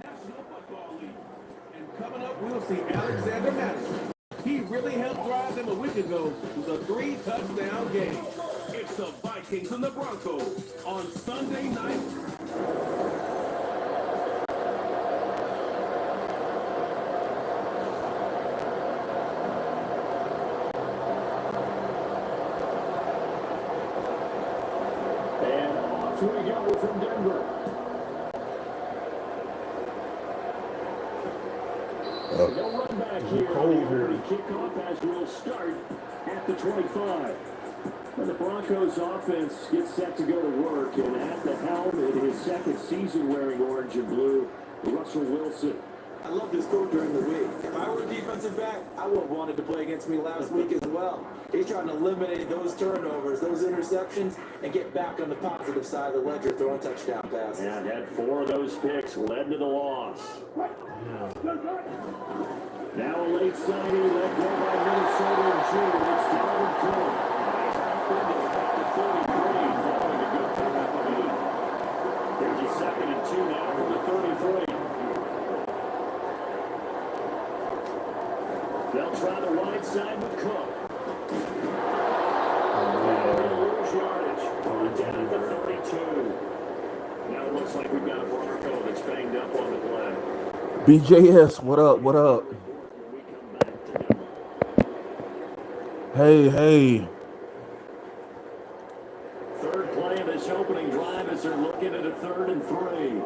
National Football League. And coming up, we'll see Alexander Madison. He really helped drive them a week ago to the 3-touchdown game. It's the Vikings and the Broncos on Sunday night. And off we go from Denver. They'll run back here. The opening kickoff as we'll start at the 25. And the Broncos offense gets set to go to work, and at the helm in his second season wearing orange and blue, Russell Wilson. I love this throw during the week. If I were a defensive back, I would have wanted to play against me last week as well. He's trying to eliminate those turnovers, those interceptions, and get back on the positive side of the ledger throwing touchdown passes. And had 4 of those picks led to the loss. Now a late signing let go by Minnesota in June. It's Dalvin Cook. At the 33 following a good pickup of 8. There's a 2nd and 2 now from the 33. They'll try the right side with Cook. Lose yardage. Down at the 32. Now it looks like we've got a Bronco that's banged up on the play. BJS, what up? What up? Hey. Third play of this opening drive as they're looking at a 3rd and 3.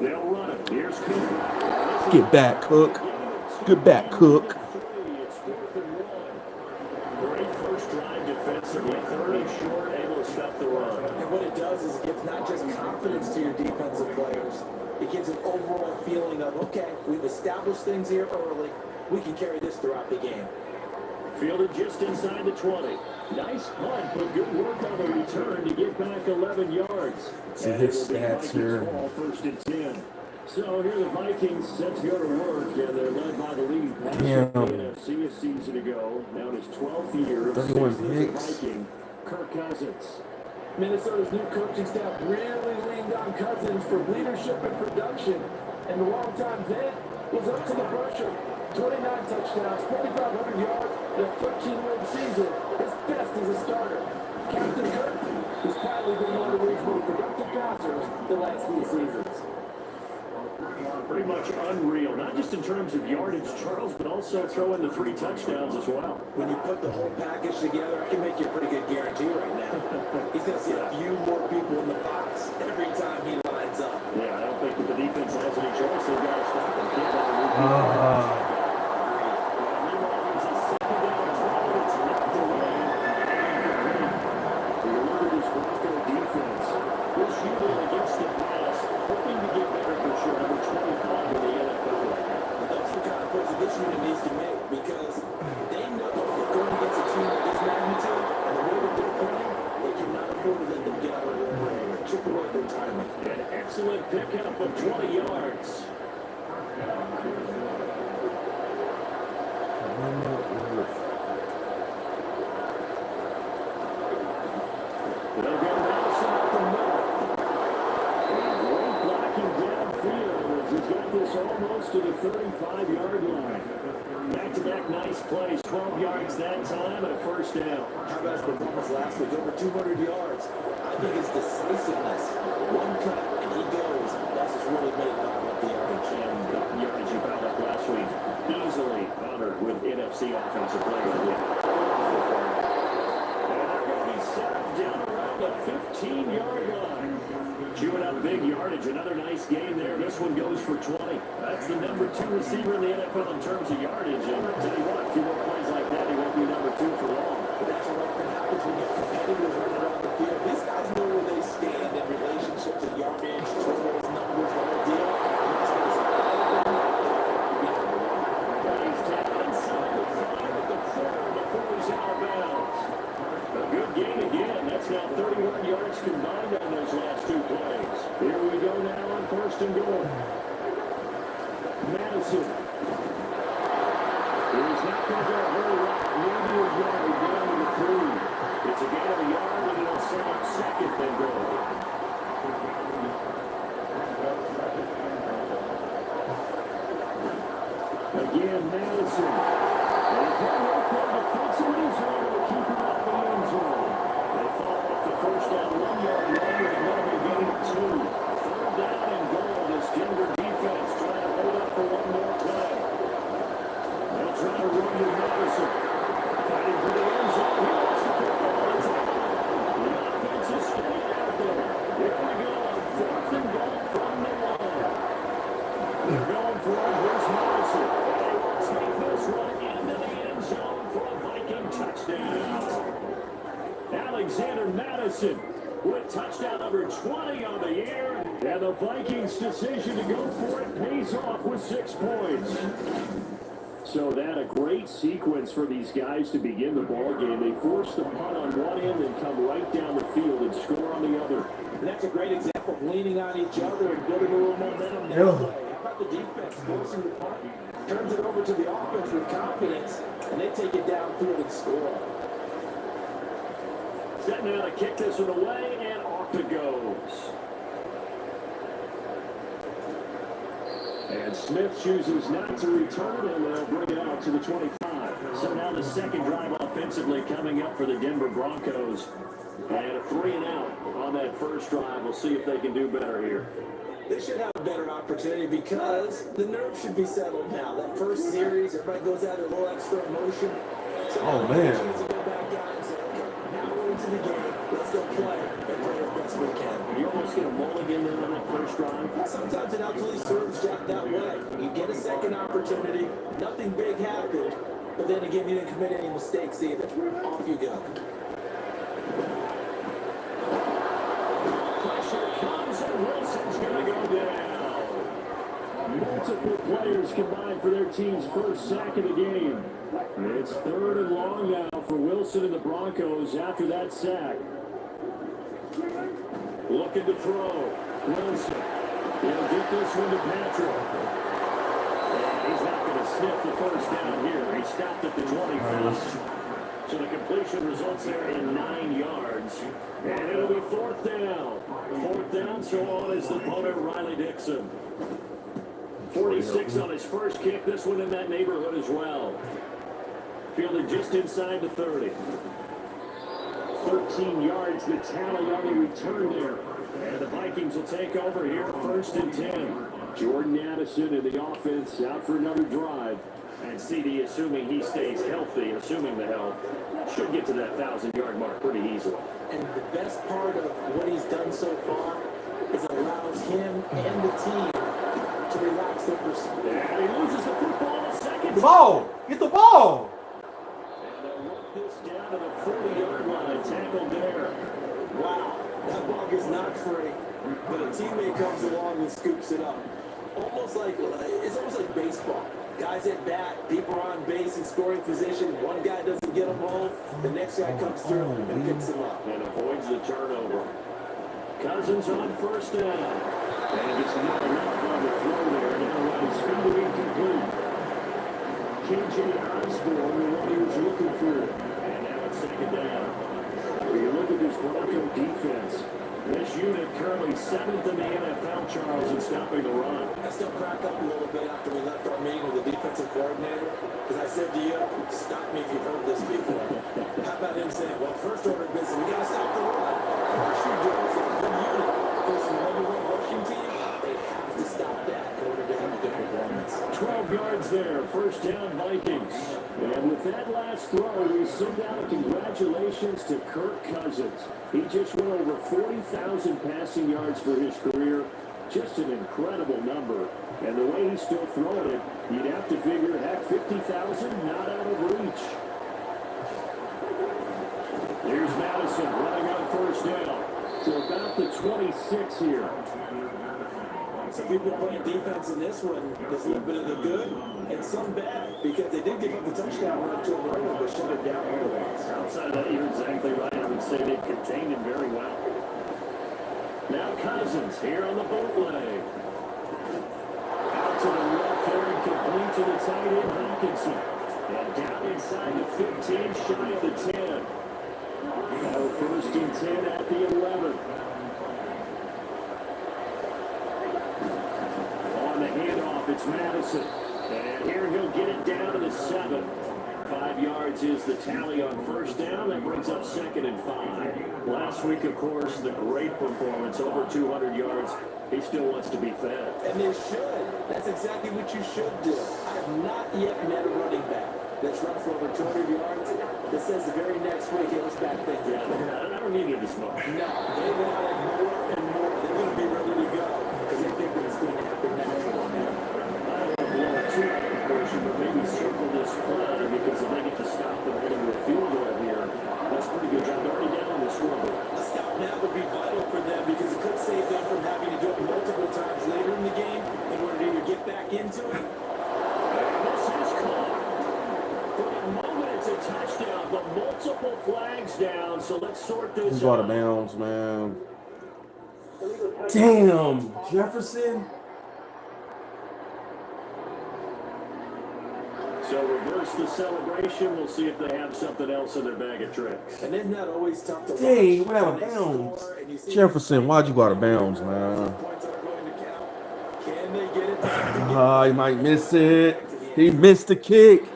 They'll run it. Here's Cook. Get back, Cook. Get back, Cook. It's 4th and 1. Great first drive defensively. 3rd and short, able to stop the run. And what it does is it gives not just confidence to your defensive players, it gives an overall feeling of, okay, we've established things here early. We can carry this throughout the game. Fielded just inside the 20. Nice punt, but good work on the return to get back 11 yards. See his stats here. 1st and 10. So here the Vikings set to go to work, and they're led by the lead pass Damn. NFC a season ago. Now in his 12th year of 31 sixth as a picks. Viking, Kirk Cousins. Minnesota's new coaching staff really leaned on Cousins for leadership and production. And the longtime vet was up to the pressure. 29 touchdowns, 4,500 yards, and a 13-win season. His best as a starter. Captain Kirk has quietly been one of the league's most productive passers the last few seasons. Pretty much unreal, not just in terms of yardage, Charles, but also throwing the 3 touchdowns as well. When you put the whole package together, I can make you a pretty good guarantee right now. He's going to see a few more people in the box every time he lines up. Yeah, I don't think that the defense has any choice. They've got to stop him. Can't let him move. An excellent pickup of 20 yards. They'll go Madison up the middle. And great blocking downfield as he's got this almost to the 35-yard line. Back-to-back nice plays, 12 yards that time and a 1st down. How about his performance last week? Over 200 yards. I think his decisiveness. One cut, and he goes. That's what's really made him up the yardage. And the yardage he piled up last week, easily honored with NFC Offensive Player of the Week. And they're going to be set up down around the 15-yard line. Chewing up big yardage. Another nice game there. This one goes for 20. That's the number 2 receiver in the NFL in terms of yardage. And I'll tell you what, a few more plays like that, he won't be number 2 for long. But that's what often happens when you get competitors running around the field. These guys know where they stand in relationship to yardage, totals, numbers, the whole deal. He's down inside the 5 at the 4 before he's out of bounds. A good game again. That's now 31 yards combined on those last 2 plays. Here we go now on 1st and goal. Madison. He's not going to go a whole lot. Maybe a yard down to the 3. It's a gain of a yard, and it'll set up 2nd and goal. Madison. And they're right there defensively, so able to keep it out of the end zone. They follow up the first down 1 yard line with another gain of 2. Third down and goal. This Denver defense trying to hold up for one more play. They'll try to run with Madison. Fighting for the end zone. He wants to pick up the tackle. The offense is straight out there. Here we go. Fourth and goal from the line. They're going for it. Here's Madison. They will take this one into the end zone for a Viking touchdown. Alexander Madison with touchdown number 20 on the year. And the Vikings' decision to go for it pays off with 6 points. So that a great sequence for these guys to begin the ball game. They force the punt on one end and come right down the field and score on the other. And that's a great example of leaning on each other and building a little momentum that way. How about the defense forcing the punt? Turns it over to the offense with confidence, and they take it downfield and score. Setting out to kick this one away, and off it goes. And Smith chooses not to return, and they'll bring it out to the 25. So now the second drive offensively coming up for the Denver Broncos. And a 3-and-out on that first drive. We'll see if they can do better here. They should have a better opportunity because the nerves should be settled now. That first series, everybody goes out a little extra emotion. So Oh, man. To go back out and say, okay, now we're into the game. Let's go play and play the best we can. You almost get a mulligan there on that first drive. Sometimes it actually serves that way. You get a second opportunity. Nothing big happened. But then again, you didn't commit any mistakes either. Off you go. Pressure comes, and Wilson's going to go down. Multiple players combined for their team's first sack of the game. It's 3rd and long now for Wilson and the Broncos after that sack. Looking to throw. Wilson. He'll get this one to Patrick. And he's not going to sniff the first down here. He stopped at the 25. So the completion results there in 9 yards. And it'll be 4th down. 4th down, so on is the punter, Riley Dixon. 46 on his first kick. This one in that neighborhood as well. Fielded just inside the 30. 13 yards, the tally on the return there. And the Vikings will take over here, 1st and 10. Jordan Addison in the offense, out for another drive. And CD, assuming he stays healthy, assuming the health, should get to that 1,000-yard mark pretty easily. And the best part of what he's done so far is it allows him and the team to relax their pursuit. And he loses the football in seconds. The ball! Get the ball! And they'll work this down to the 40-yard line, tackled there. Wow, that ball gets knocked free, but a teammate comes along and scoops it up. It's almost like baseball. Guys at bat, people are on base in scoring position. One guy doesn't get them home, the next guy comes through and picks him up. And avoids the turnover. Cousins on 1st down. And just not enough on the throw there. Now let his feet be incomplete. KJ Osborne, the one he was looking for. And now it's 2nd down. When you look at this Bronco defense, this unit currently 7th in the NFL, Charles, in stopping the run. I still crack up a little bit after we left our meeting with the defensive coordinator, because I said to you, stop me if you've heard this before. How about him saying, well, first order of business, we got to stop the run. Of course you do. It's a good unit. There's an #1 rushing team. They have to stop that in order to have a good performance. 12 yards there, 1st down Vikings. And with that last throw, we send out congratulations to Kirk Cousins. He just went over 40,000 passing yards for his career. Just an incredible number. And the way he's still throwing it, you'd have to figure, heck, 50,000 not out of reach. Here's Madison running on 1st down. To about the 26 here. Some people playing defense in this one. There's a little bit of the good and some bad, because they did give up the touchdown run to him earlier, but shut it down otherwise. Outside of that, you're exactly right. I would say they've contained him very well. Now Cousins here on the bootleg. Out to the left there and complete to the tight end, Hawkinson. And down inside the 15, shy of the 10. Now 1st and 10 at the 11. On the handoff, it's Madison. And here he'll get it down to the 7. 5 yards is the tally on first down. That brings up 2nd and 5. Last week, of course, the great performance, over 200 yards. He still wants to be fed. And they should. That's exactly what you should do. I have not yet met a running back that's run for over 200 yards that says the very next week it was back then. Yeah, I don't need it this much. No, they want it more and more. They're going to be ready to go because they think that it's going to happen naturally now. I don't want to blow it too out of proportion, but maybe circle this play because if they get to stop them getting a field goal here, that's a pretty good job. They're already down on the scoreboard. A stop now would be vital for them because it could save them from having to do it multiple times later in the game in order to either get back into it. This is caught. For the moment, it's a touchdown, but multiple flags down, so let's sort this He's out of out. bounds, man. Damn, Jefferson. So reverse the celebration. We'll see if they have something else in their bag of tricks. And isn't that always tough to watch? Dang, he went out of When they bounds. score and you see Jefferson, why'd you go out of bounds, man? points that are going to count. Can they get it back to get He might miss it. He missed the kick. And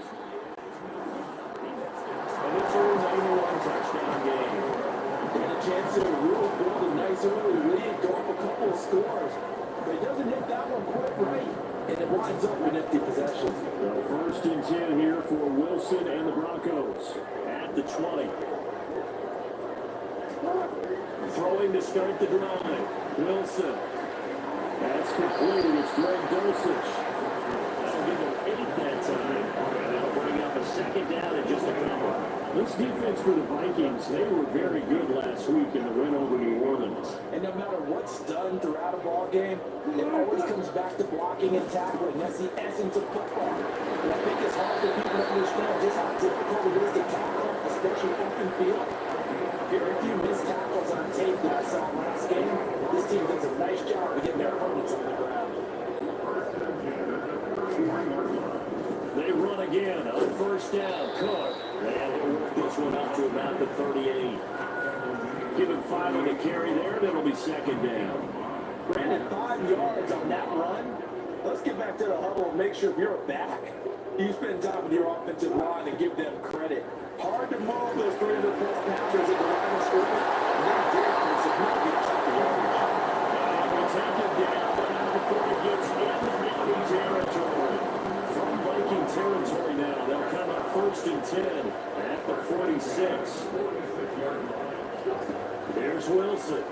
it's a 91 touchdown game. And a chance to really build a nice early lead, go up a couple of scores. But he doesn't hit that one quite right. And it winds up an empty possession. So 1st and 10 here for Wilson and the Broncos at the 20. Throwing to start the drive. Wilson. That's completed. It's Greg Dosich. That'll give him 8 that time. And that'll bring up a 2nd down and just a couple. This defense for the Vikings, they were very good last week in the win over New Orleans. And no matter what's done throughout a ball game, it always comes back to blocking and tackling. That's the essence of football. And I think it's hard for people to understand just how difficult it is to tackle, especially open field. Very few missed tackles on tape that I saw last game. This team does a nice job of getting their opponents on the ground. They run again on 1st down. Cook. And he'll work this one up to about the 38. Give him 5 on the carry there, and it'll be 2nd down. Brandon, 5 yards on that run. Let's get back to the huddle and make sure if you're a back, you spend time with your offensive line and give them credit. Hard to move those 300-plus pounders at the line of scrimmage. And they did for a significant chunk of yardage. And we take him down before he gets into enemy territory. From Viking territory now, they'll come up 1st and 10 at the 46. Here's Wilson.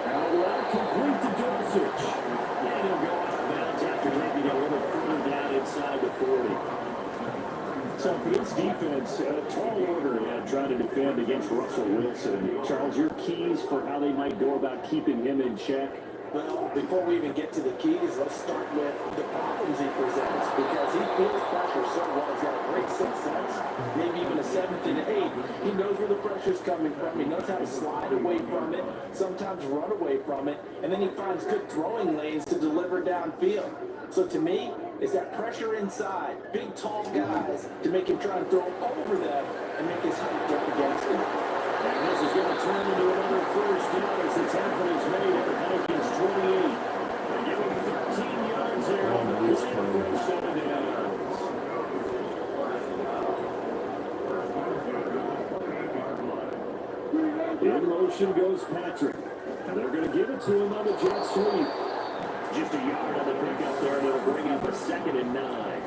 Out loud, complete to Dosich. And he'll go out of bounds after taking a little further down inside the 40. So for this defense, a tall order trying to defend against Russell Wilson. Charles, your keys for how they might go about keeping him in check? Well, before we even get to the keys, let's start with the problems he presents because he feels pressure so well. He's got a great sixth sense, maybe even a 7th and 8. He knows where the pressure's coming from. He knows how to slide away from it, sometimes run away from it, and then he finds good throwing lanes to deliver downfield. So to me, it's that pressure inside, big tall guys to make him try and throw over them and make his height work against him. And this is going to turn into another 1st down as the tackle is made at the Vikings 28. They give him 13 yards there on the play for a 7 downs. In motion goes Patrick. And they're going to give it to him on the jet sweep. Just a yard on the pickup there, and it'll bring up a 2nd and 9.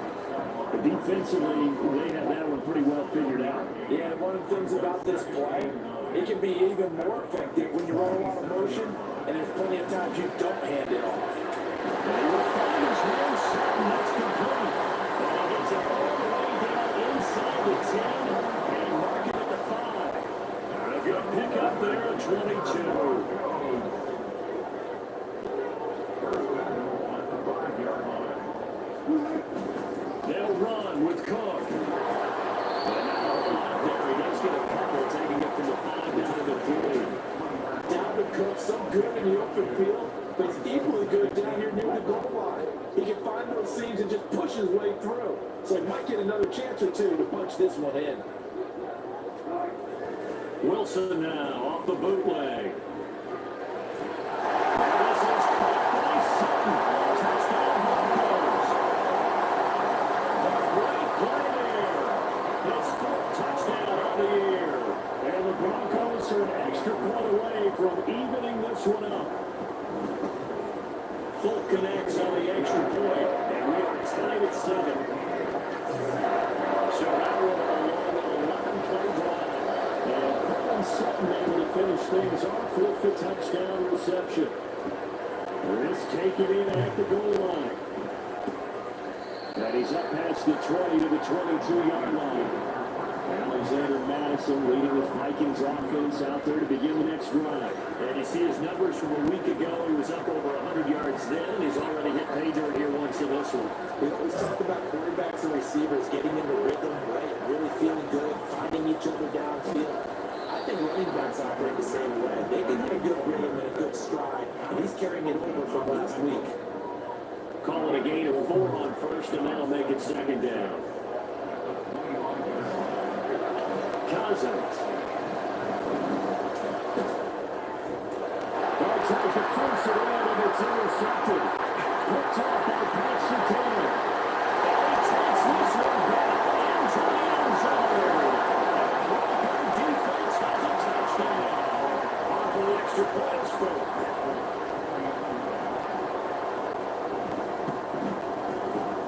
Defensively, they have that one pretty well figured out. Yeah, one of the things about this play, it can be even more effective when you run a lot of motion, and there's plenty of times you don't hand it off. And he will find his way, that's complete. And he gets it all the way down inside the 10, and mark it at the 5. A good pickup there at 22. They'll run with Cook. And now there he does get a couple, taking it from the 5 down to the 3. Down to Cook, so good in the open field, but he's equally good down here near the goal line. He can find those seams and just push his way through. So he might get another chance or two to punch this one in. Wilson now off the bootleg. This is caught by Sutton. Touchdown Broncos. connects on the extra point, and we are tied at 7. So now we're on an 11-play drive. And Coleman Sutton able to finish things off with the touchdown reception. This take it in at the goal line. And he's up past the 20 to the 22-yard line. Alexander Madison leading the Vikings offense out there to begin the next drive. And you see his numbers from a week ago. He was up over 100 yards then, and he's already hit pay dirt here once in this one. We always talk about quarterbacks and receivers getting into rhythm, right? Really feeling good, finding each other downfield. I think running backs operate the same way. They can hit a good rhythm and a good stride, and he's carrying it over from last week. Call it a gain of 4 on first, and that'll make it second down. Cousins. Ball tries to force it out, and it's intercepted. Picked off by Paxton Taylor. And he takes this one back into the end zone. Bronco defense has a touchdown. Off the extra points for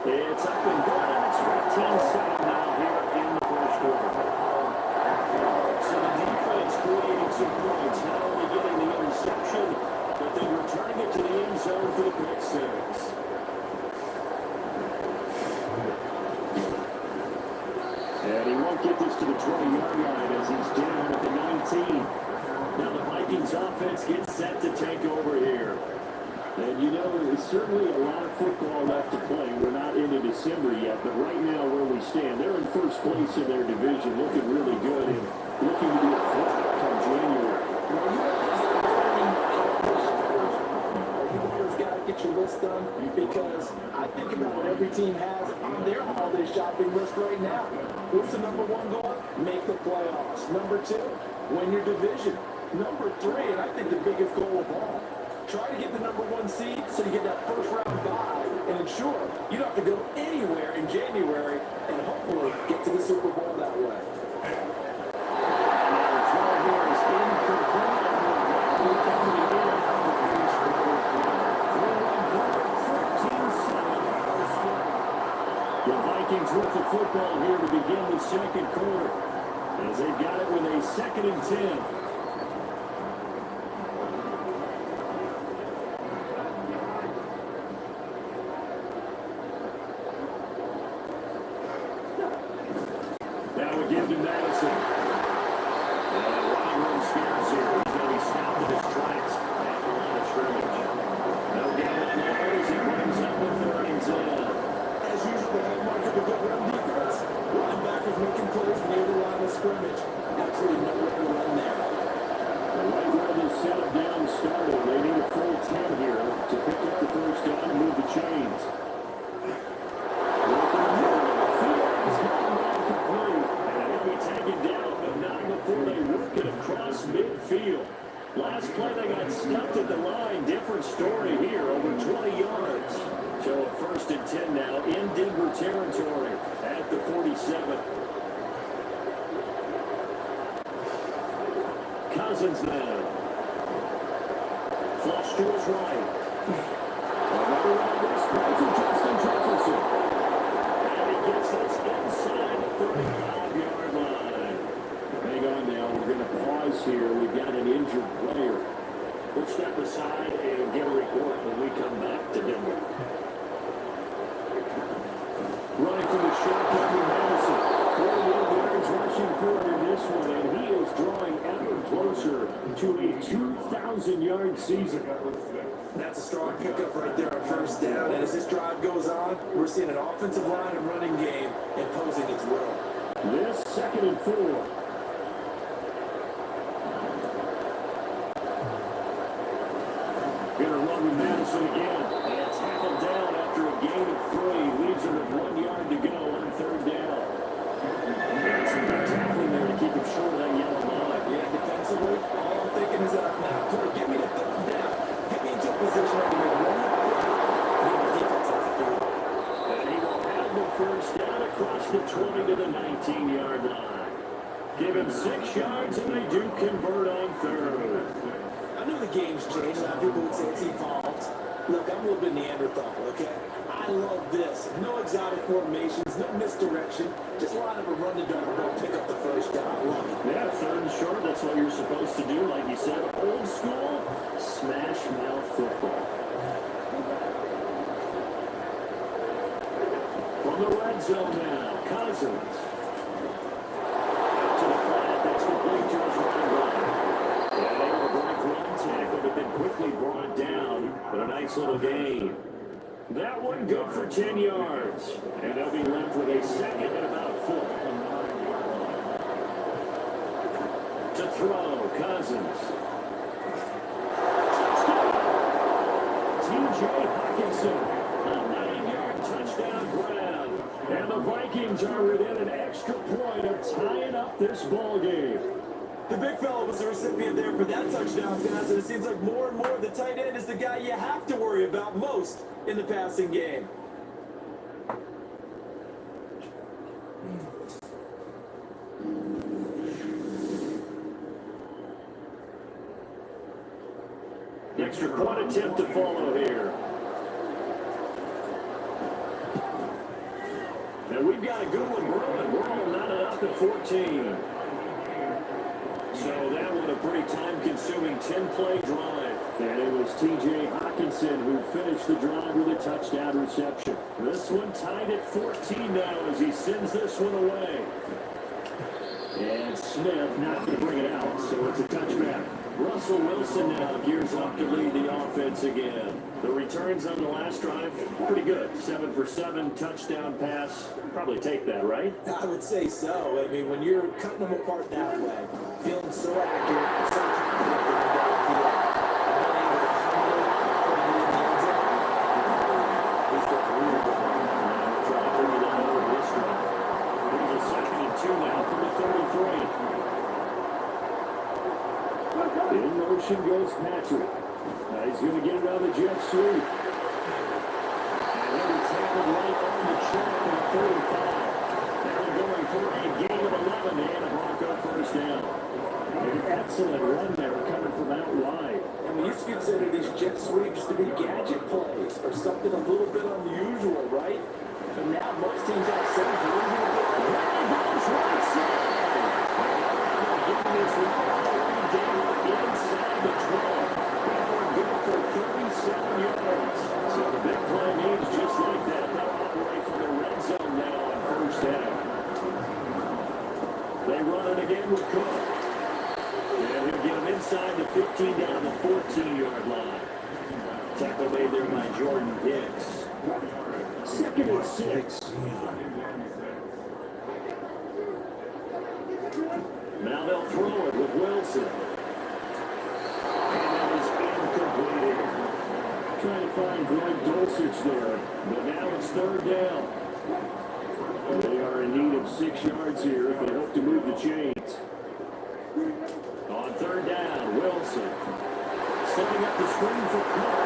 it's up and going. It's 15-7 now here in the first quarter. So the defense creating some points, not only getting the interception, but then returning it to the end zone for the pick six. And he won't get this to the 20-yard line as he's down at the 19. Now the Vikings offense gets set to take over here. And you know, there's certainly a lot of football left to play. We're not into December yet, but right now where we stand, they're in first place in their division, looking really good and looking to be a threat come January. You always got to get your list done because I think about what every team has on their holiday shopping list right now. What's the number 1 goal? Make the playoffs. Number 2, win your division. Number 3, and I think the biggest goal of all, try to get the number 1 seed so you get that first round bye and ensure you don't have to go anywhere in January and hopefully get to the Super Bowl that way. The throw here is incomplete. The Vikings with the football here to begin the second quarter as they've got it with a 2nd and 10. Now we give to Madison. And running room scares here. He's going to be stopped in his tracks at the line of scrimmage. No gain on those. He brings up the 3rd and 10. As usual, the head mark of the good run defense. Linebackers making plays near the line of scrimmage. Absolutely nowhere to run there. Right where this set of down started, they need a full 10 here to pick up the first down and move the chains. Looking in the middle of the field, he's gotten that complete. And he'll be taken down, but not before they work it across midfield. Last play they got stuffed at the line. Different story here, over 20 yards. So a 1st and 10 now in Denver territory at the 47. Cousins now. Flush to his right. Another one of this play to Justin Jefferson. And he gets this inside the 35-yard line. Hang on now, we're going to pause here. We've got an injured player. We'll step aside and get a report when we come back to Denver. Running from the shotgun to Madison. 48 yards rushing forward in this one, and he is drawing ever closer to a 2,000-yard season. That's a strong pickup right there on first down. And as this drive goes on, we're seeing an offensive line and running game imposing its will. This 2nd and 4. Gonna run with Madison again. And tackled down after a gain of 3. Leaves him with 1 yard to go on 3rd down. And some good tackling there to keep him short of that yellow line. Yeah, defensively, all I'm thinking is now, Tony, get me the 3rd down. Get me into a position where I can make 1 get my defense off the field. And he will have the first down across the 20 to the 19-yard line. Give him 6 yards, and they do convert on 3rd. I know the game's changed. A lot of people would say it's evolved. Look, I'm a little bit Neanderthal, okay? I love this. No exotic formations, no misdirection. Just line up a run to double, pick up the first down. I love it. Yeah, third and short, that's what you're supposed to do. Like you said, old school, smash mouth football. From the red zone now, Cousins. To the flat, that's complete to his running back. And able to break one tackle, but then quickly brought down. But a nice little gain. That one good for 10 yards. And they'll be left with a second and about 4. To throw, Cousins. T.J. Hawkinson, a 9-yard touchdown grab. And the Vikings are within an extra point of tying up this ball game. The big fella was the recipient there for that touchdown pass, and it seems like more and more the tight end is the guy you have to worry about most in the passing game. Extra point attempt to follow here. And we've got a good one brewing. We're all knotted up at 14. So that was a pretty time-consuming 10-play drive. And it was T.J. Hawkinson who finished the drive with a touchdown reception. This one tied at 14 now as he sends this one away. And Smith not going to bring it out, so it's a touchback. Russell Wilson now gears up to lead the offense again. The returns on the last drive, pretty good. 7 for 7, touchdown pass. Probably take that, right? I would say so. I mean, when you're cutting them apart that way, feeling so accurate, so confident in the backfield, and then able to accommodate, putting it in the end zone, he's got the really good one. Try to bring it out over this drive. There's a 2nd and 2 now from the 33. In motion goes Patrick. He's going to get it on the jet sweep. And he'll be tackled right on the track in the 35. Now going for a gain of 11 and a Bronco first down. An excellent run there coming from out wide. And we used to consider these jet sweeps to be gadget plays or something a little bit unusual, right? But now most teams have some version of it. There goes right side. Getting this right down inside the 12. And we're good for 37 yards. So the big play means just like that, they'll operate from the red zone now on first down. They run it again with Cook. And he'll get him inside the 15 down the 14-yard line. Tackle made there by Jordan Hicks. 2nd and 6. Now they'll throw it with Wilson. And that is incomplete. Trying to find Greg Dulcich there. But now it's 3rd down. They are in need of 6 yards here if they hope to move the chains. On 3rd down, Wilson. Setting up the screen for Cook.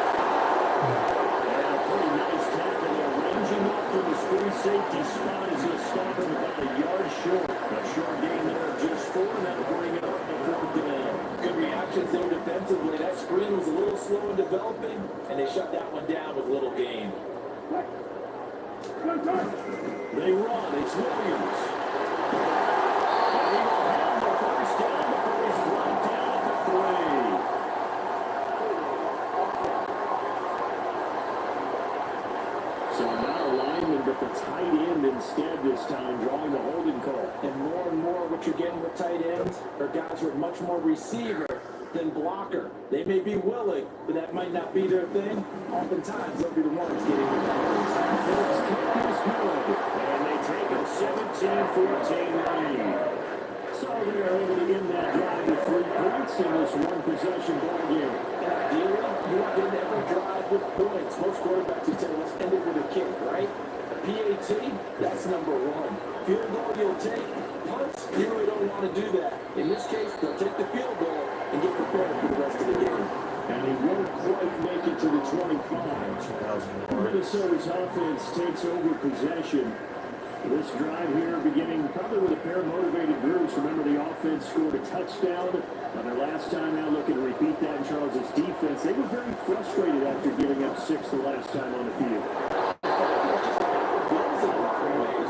And a pretty nice tackle there. Ranging up from his free safety spot as he'll stop him about a yard short. A short gain there of just 4, and that'll bring it up to 4th down. Good reactions there defensively. That screen was a little slow in developing, and they shut that one down with little gain. They run. It's Williams. And he will have the first down before he's brought down at the 3. So not a lineman, but the tight end instead this time, drawing the holding call. And more what you're getting with tight ends are guys who are much more receiver than blocker. They may be willing, but that might not be their thing. Oftentimes, they'll be the ones getting the balls. Phillips kick is good, and they take a 17-14 lead. So they are able to end that drive with 3 points in this one-possession ball game. And ideally, you want them to every drive with points. Most quarterbacks would say, let's end it with a kick, right? A PAT, that's number 1. Field goal you'll take. Punts, you really don't want to do that. In this case, they'll take the field goal and get prepared for the rest of the game. And he won't quite make it to the 25. Minnesota's offense takes over possession. This drive here beginning probably with a pair of motivated groups. Remember, the offense scored a touchdown on their last time out. Looking to repeat that in Charles' defense. They were very frustrated after giving up 6 the last time on the field.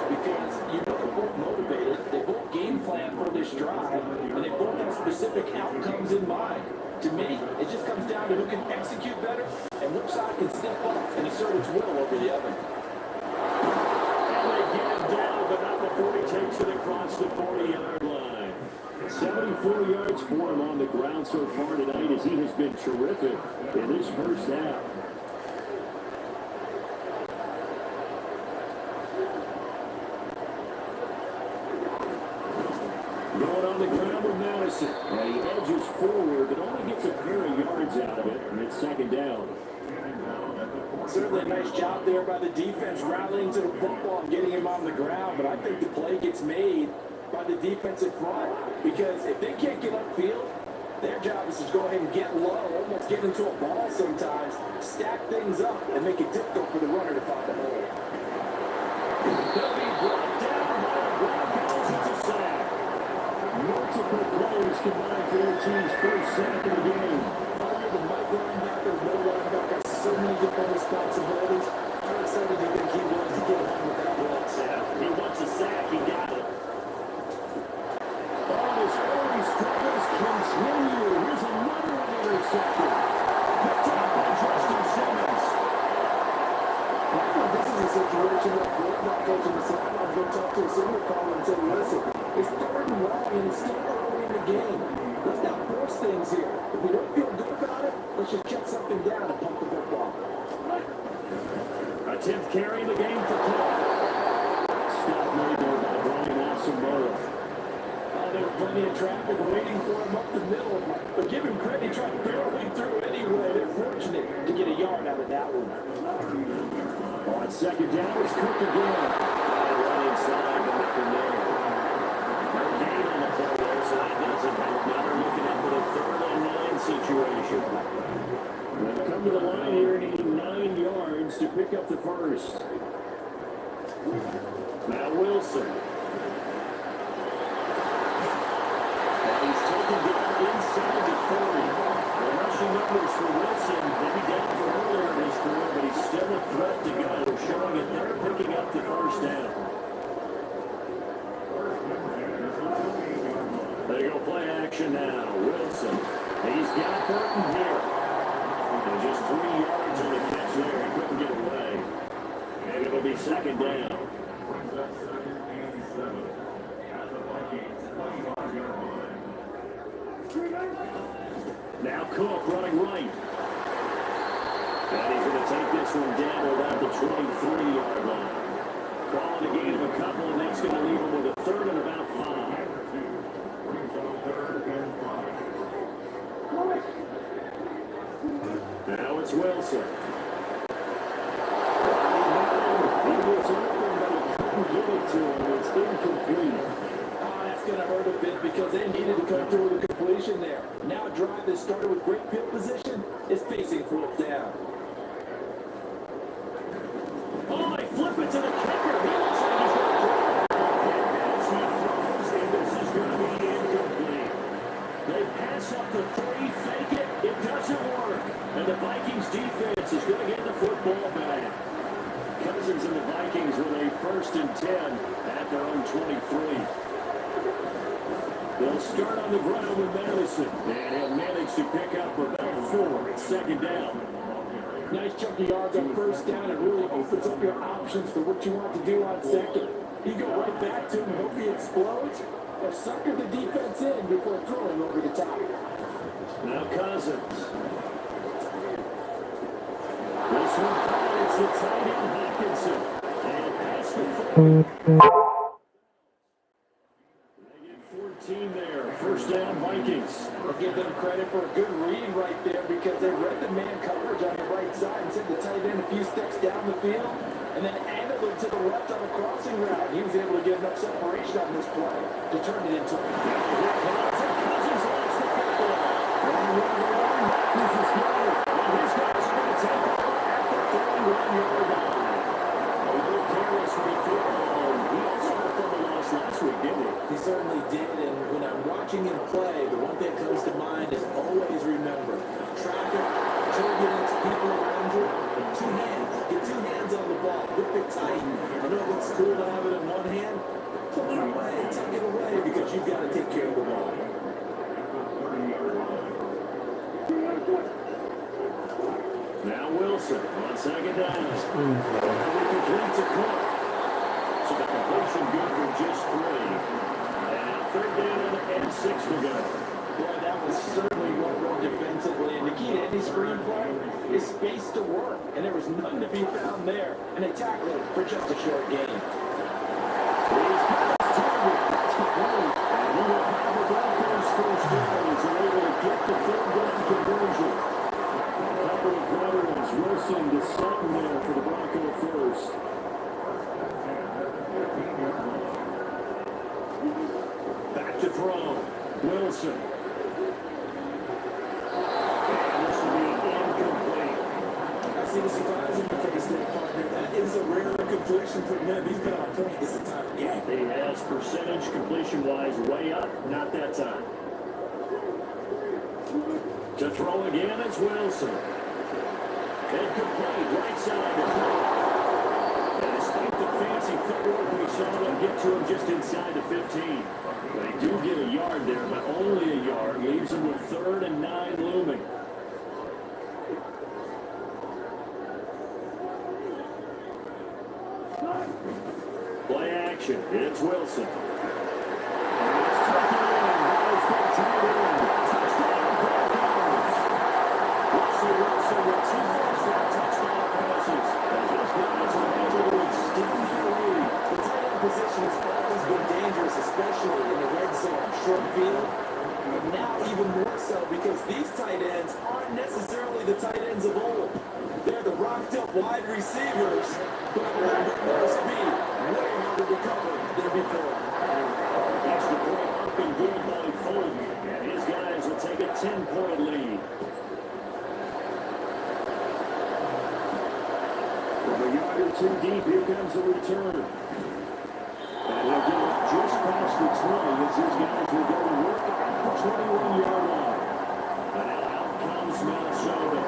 Because you know they're both motivated, they both game plan for this drive, and they both have specific outcomes in mind. To me, it just comes down to who can execute better and which side can step up and assert its will over the other. And they get it down, but not before he takes it across the 40-yard line. 74 yards for him on the ground so far tonight, as he has been terrific in this first half. Going on the ground with Madison. And he edges forward, but only gets a pair of yards out of it, and it's second down. Certainly a nice job there by the defense rallying to the football and getting him on the ground, but I think the play gets made by the defensive front, because if they can't get upfield, their job is to go ahead and get low, almost get into a ball sometimes, stack things up, and make it difficult for the runner to find a hole. They'll be brought down by the Broncos. It's a sack. Multiple players combined for their team's first sack of the game. The Mike linebacker, no linebacker, so many different responsibilities. How excited do you think he was to get home with that block sack? He wants a sack. He got it. His early struggles continue. Here's another one intercepted. Picked up by Justin Simmons. I think this is a situation where quarterback coach in the sideline will talk to a signal caller and say, listen, it's 3rd and long and it's still early in the game. Let's not force things here. If we don't feel good about it, let's just check something down and pump the football. A 10th carry in the game for Clark. Stop made there by Brian Asamoah. There's plenty of traffic waiting for him up the middle, but give him credit, he tried to barrel through anyway. They're fortunate to get a yard out of that one. On second down, it's Cook again. Right inside, but nothing there. No gain on the play there, so that doesn't help. Now they're looking up with a 3rd and 9 situation. They'll come to the line here, needing 9 yards to pick up the first. Now Wilson. He's taken down inside the 40. The rushing numbers for Wilson, maybe down for earlier in his career, but he's still a threat to go. Showing it there, picking up the first down. They go play action now. Wilson. He's got Burton here. And just 3 yards on the catch there. He couldn't get away. And it'll be second down. Now Cook running right. And he's going to take this one down about the 23-yard line. Calling a gain of a couple, and that's going to leave him with a 3rd and about 5. Now it's Wilson. He was open, but he couldn't get it to him. It's incomplete. That's going to hurt a bit because they needed to come through with a completion there. Now a drive that started with great field position is facing 4th down. Oh, they flip it to the kicker. He looks like he's going to throw. As he throws, and this is going to be incomplete. They pass up the 3, fake it. It doesn't work. And the Vikings defense is going to get the football back. Cousins and the Vikings with a 1st and 10 at their own 23. They'll start on the ground with Madison, and he'll manage to pick up about 4. It's second down. Nice chunky yards on 1st down. It really opens up your options for what you want to do on 2nd. You go right back to him and hope he explodes, or sucker the defense in before throwing over the top. Now Cousins. This one it's the tight end Hawkinson. And past the 40. They get 14 there. 1st down Vikings. I'll give them credit for a good read right there because they read the man coverage on the right side and sent the tight end a few steps down the field and then angled him to the left on a crossing route. He was able to get enough separation on this play to turn it into a Cousins lost the football. This is good. And his guys are going to take over at the 31-yard line. A little careless with the football. He cool to have it in one hand. Pull it away, take it away, because you've got to take care of the ball. Now Wilson on second down. Complete to Cook. So the completion good for just 3. And now third down and 6 to go. Boy, that was certainly well run defensively. And the key to any screenplay is space to work. And there was none to be found there. And they tackled it for just a short gain. He's got his target. That's complete. And he will have the Broncos first down. He's able to get the third down conversion. A couple of veterans. Wilson to Sutton there for the Bronco first. Back to throw. Wilson. And this will be incomplete. I see the surprise in your face there, partner. That is a rare completion for him. He's been on point this entire game. He has percentage completion-wise way up. Not that time. To throw again is Wilson. Incomplete. Right side. And despite the fancy footwork, we saw them get to him just inside the 15. They do get a yard there, but only a yard. Leaves them with 3rd and 9 looming. Play action. It's Wilson. And it's taken in. It's been tied in. Touchdown, Broncos. Russell Wilson with 2 first-down touchdown passes. As his guys are able to extend their lead. The tight end position has always been dangerous, especially in the red zone, short field. But now even more so because these tight ends aren't necessarily the tight ends of old. They're the rocked-up wide receivers, but a little bit more speed, way harder to cover than before. Extra point up and good by Fulton. And his guys will take a 10-point lead. From a yard or 2 deep, here comes the return. And he'll get it just past the 20 as these guys will go to work at the 21-yard line. And now out comes Minnesota.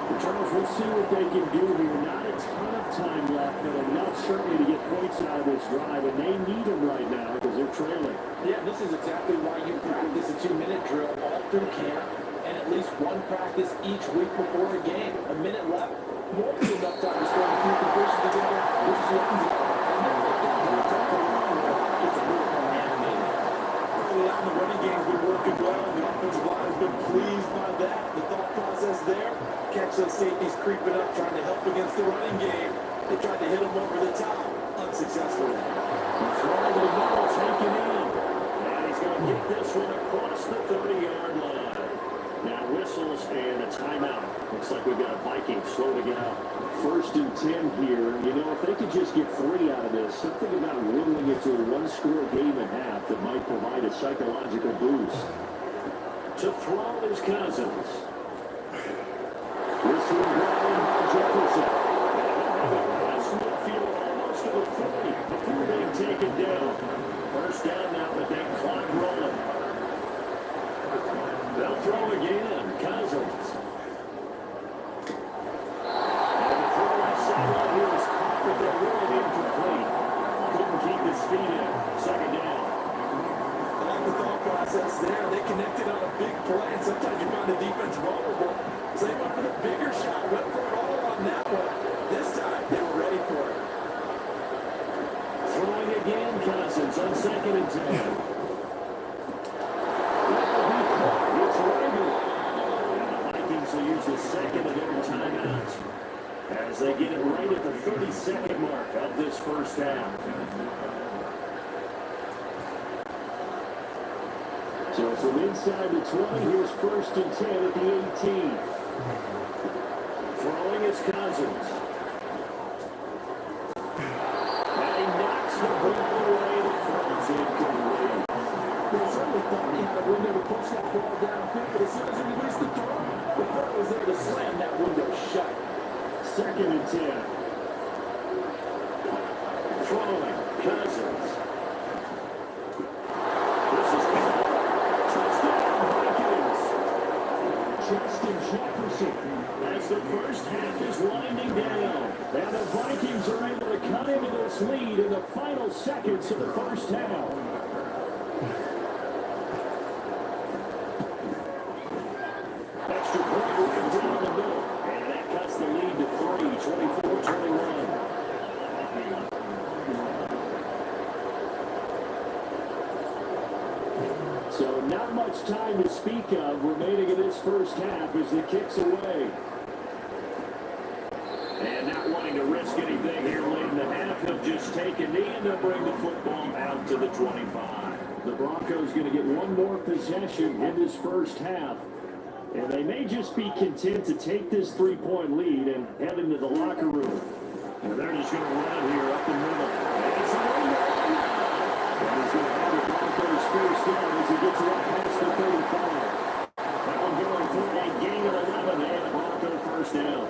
The Chargers will see what they can do here. Not a ton of time left, but enough certainly to get points out of this drive. And they need them right now because they're trailing. Yeah, this is exactly why you practice a 2-minute drill all through camp and at least one practice each week before a game. A minute left won't be enough time to start a few completions together, which lines up. And then they get to the top of the line. It's a little more animated. Early on, the running game's been working well. The offensive line has been pleased by that. The thought process there, catch those safeties creeping up, trying to help against the running game. They tried to hit them over the top, unsuccessfully. Throw to the middle, taken in. And he's going to get this one across the 30-yard line. Now whistles and a timeout. Looks like we've got a Viking slow to get out. 1st and 10 here. You know, if they could just get 3 out of this, something about whittling it to a 1-score game at half that might provide a psychological boost. To throw is Cousins. This one grabbing by Jefferson. That's midfield almost to the 40 before being taken down. First down now, but that clock rolling. They'll throw again. Cousins. And the throw right sideline here is caught, but they're really incomplete. Couldn't keep his feet in. Second down. I like the thought process there. They connected on a big play, and sometimes you find the defense vulnerable. So they went for the bigger shot, went for it all on that one. This time, they were ready for it. Throwing again, Cousins on 2nd and 10. It's Rager. And the Vikings will use the second of their timeouts as they get it right at the 30-second mark of this first half. So from inside the 20, here's 1st and 10 at the 18. Throwing is Cousins. And he knocks the ball away. The throw's incomplete. They certainly thought he had a window to push that ball downfield, but as soon as he released the throw, the throw was there to slam that window shut. 2nd and 10. Throwing, Cousins. This is touchdown Vikings. Justin Jefferson has the the first half is winding down. And the Vikings are able to cut into this lead in the final seconds of the first half. Extra point right down the middle. And that cuts the lead to 3, 24-21. So not much time to speak of remaining in this first half as the kick's away. And not wanting to risk anything here late in the half, he'll just take a knee and they'll bring the football out to the 25. The Broncos going to get one more possession in this first half. And they may just be content to take this 3-point lead and head into the locker room. And they're just going to run here up the middle. And it's a window. And he's going to have the Broncos first down as he gets it up past the 35. That one going for a gain of 11 and a Bronco first down.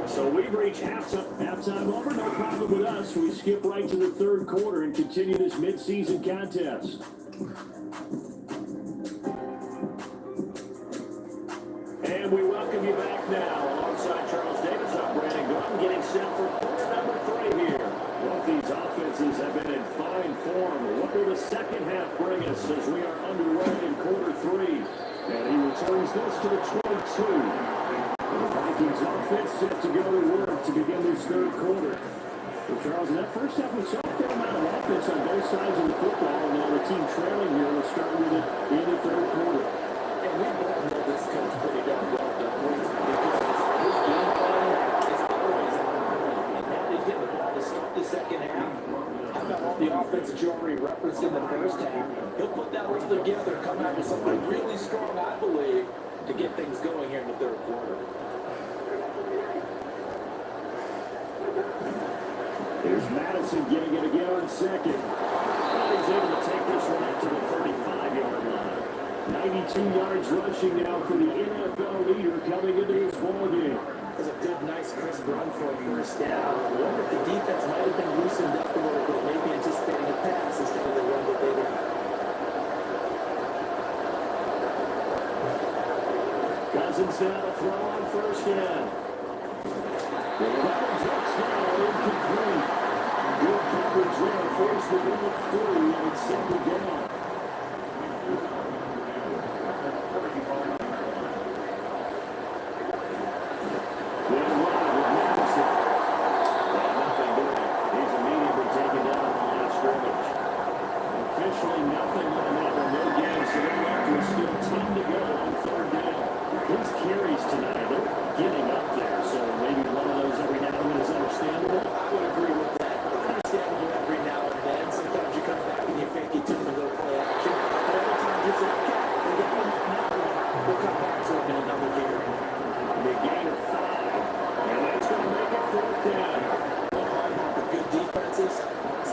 So we've reached halftime over, no problem with us. We skip right to the third quarter and continue this midseason contest. And we welcome you back now. Alongside Charles Davis, I'm Brandon Gordon, getting set for quarter number 3 here. Both these offenses have been in fine form. What will the second half bring us as we are underway in quarter 3? And he returns this to the 22. The Vikings offense set to go to work to begin this third quarter. Well, Charles, in that first half, we saw a fair amount of offense on both sides of the football, and now the team trailing here will start with it in the third quarter. And we both know this coach pretty darn well, don't we? Because his game plan is always on point. And now he's getting the ball to start the second half. How about all the offense that you already referenced in the first half? He'll put that all together, come out with something really strong, I believe, to get things going here in the third quarter. Here's Madison getting it again on second. Well, he's able to take this one up to the 35-yard line. 92 yards rushing now for the NFL leader coming into this ballgame. That's a good, nice, crisp run for a first down. I wonder if the defense might have been loosened up a little bit, maybe anticipating a pass instead of the run that they got. Cousins now to throw on first down. Another touchdown, incomplete. Good coverage there, forced the ball through, and it's second down.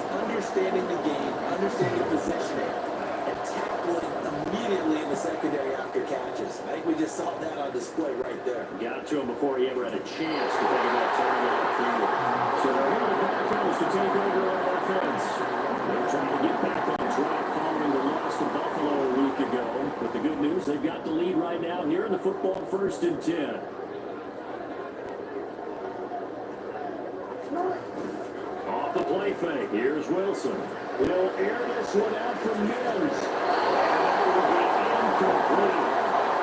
Understanding the game, understanding positioning, and tackling immediately in the secondary after catches. I think we just saw that on display right there. Got to him before he ever had a chance to think about turning it upfield. So they're here the Broncos to take over on offense. They're trying to get back on track following the loss to Buffalo a week ago. But the good news, they've got the lead right now here in the football 1st and 10. Off the play fake, here's Wilson. He'll air this one out for Mims. That will be incomplete.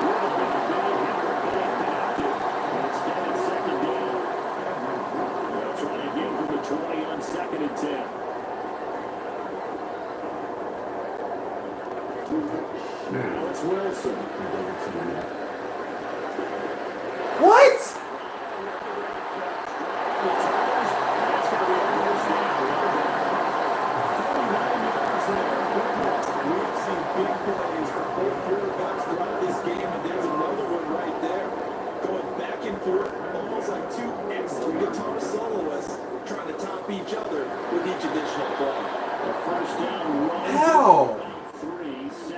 What a big game here connected. Instead it's second down. They'll try again from the 20 on 2nd and 10. Now it's Wilson. What? Almost like two excellent guitar soloists trying to top each other with each additional play. A first down run. How?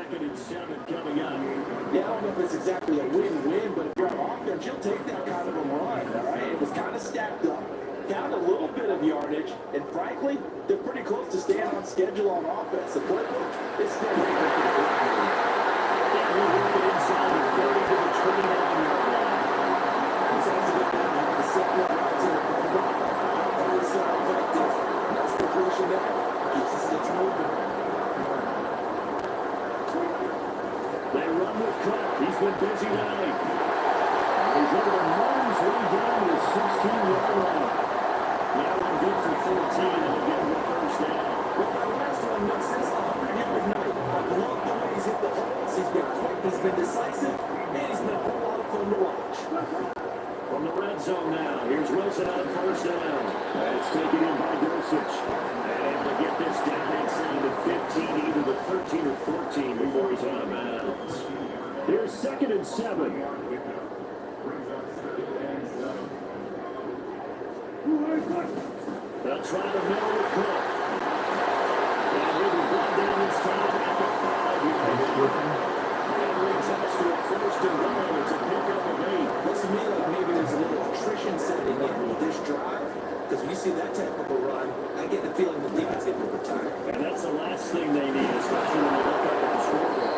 2nd and 7 coming up. Yeah, I don't know if it's exactly a win-win, but if you're on offense, you'll take that kind of a run, all right? It was kind of stacked up, found a little bit of yardage, and frankly, they're pretty close to staying on schedule on offense. The playbook is still waiting for the We'll work it inside the 30 to the 29-yard line. This has to get down to the second right to the quarterback. Always effective. Nice completion there. Keeps the sticks moving. They run with Cook. He's been busy tonight. He's able to nose way down to the 16-yard line. Now one good for 14, and they'll get him a first down. Well, that last one makes this 100-yard night. I love the way he's hit the holes. He's been quick, he's been decisive, and he's been a whole lot of fun to watch. From the red zone now, here's Wilson on first down. It's taken in by Dosich. And to get this down inside the 15, either the 13 or 14 before he's out of bounds. Here's 2nd and 7. They'll try the middle with Cook. And he'll be brought down this time at the 5. And brings us to a first and goal. It's a pickup of 8. Looks to me like maybe there's a little attrition setting in with this drive. Because when you see that type of a run, I get the feeling the defense is going to retire. And that's the last thing they need, especially when you look up at the scoreboard.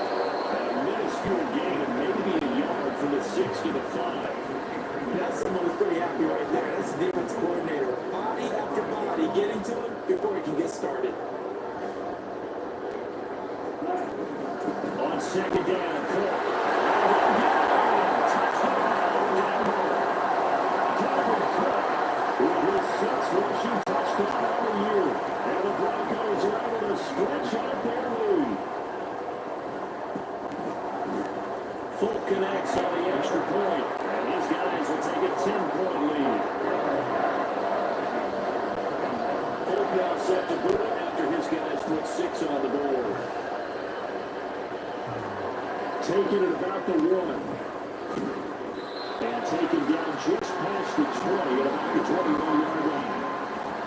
And a minuscule gain of maybe a yard from the 6 to the 5. That's someone who's pretty happy right there. That's the defense coordinator. Body after body getting to him before he can get started. On 2nd down, Cook. Rushing touchdown on the year. And the Broncos are able to stretch out their lead. Fulk connects on the extra point. And these guys will take a 10-point lead. Fulk now set to boot it after his guys put 6 on the board. Taking it about the 1. And taken down just past the 20 at about the 21-yard line.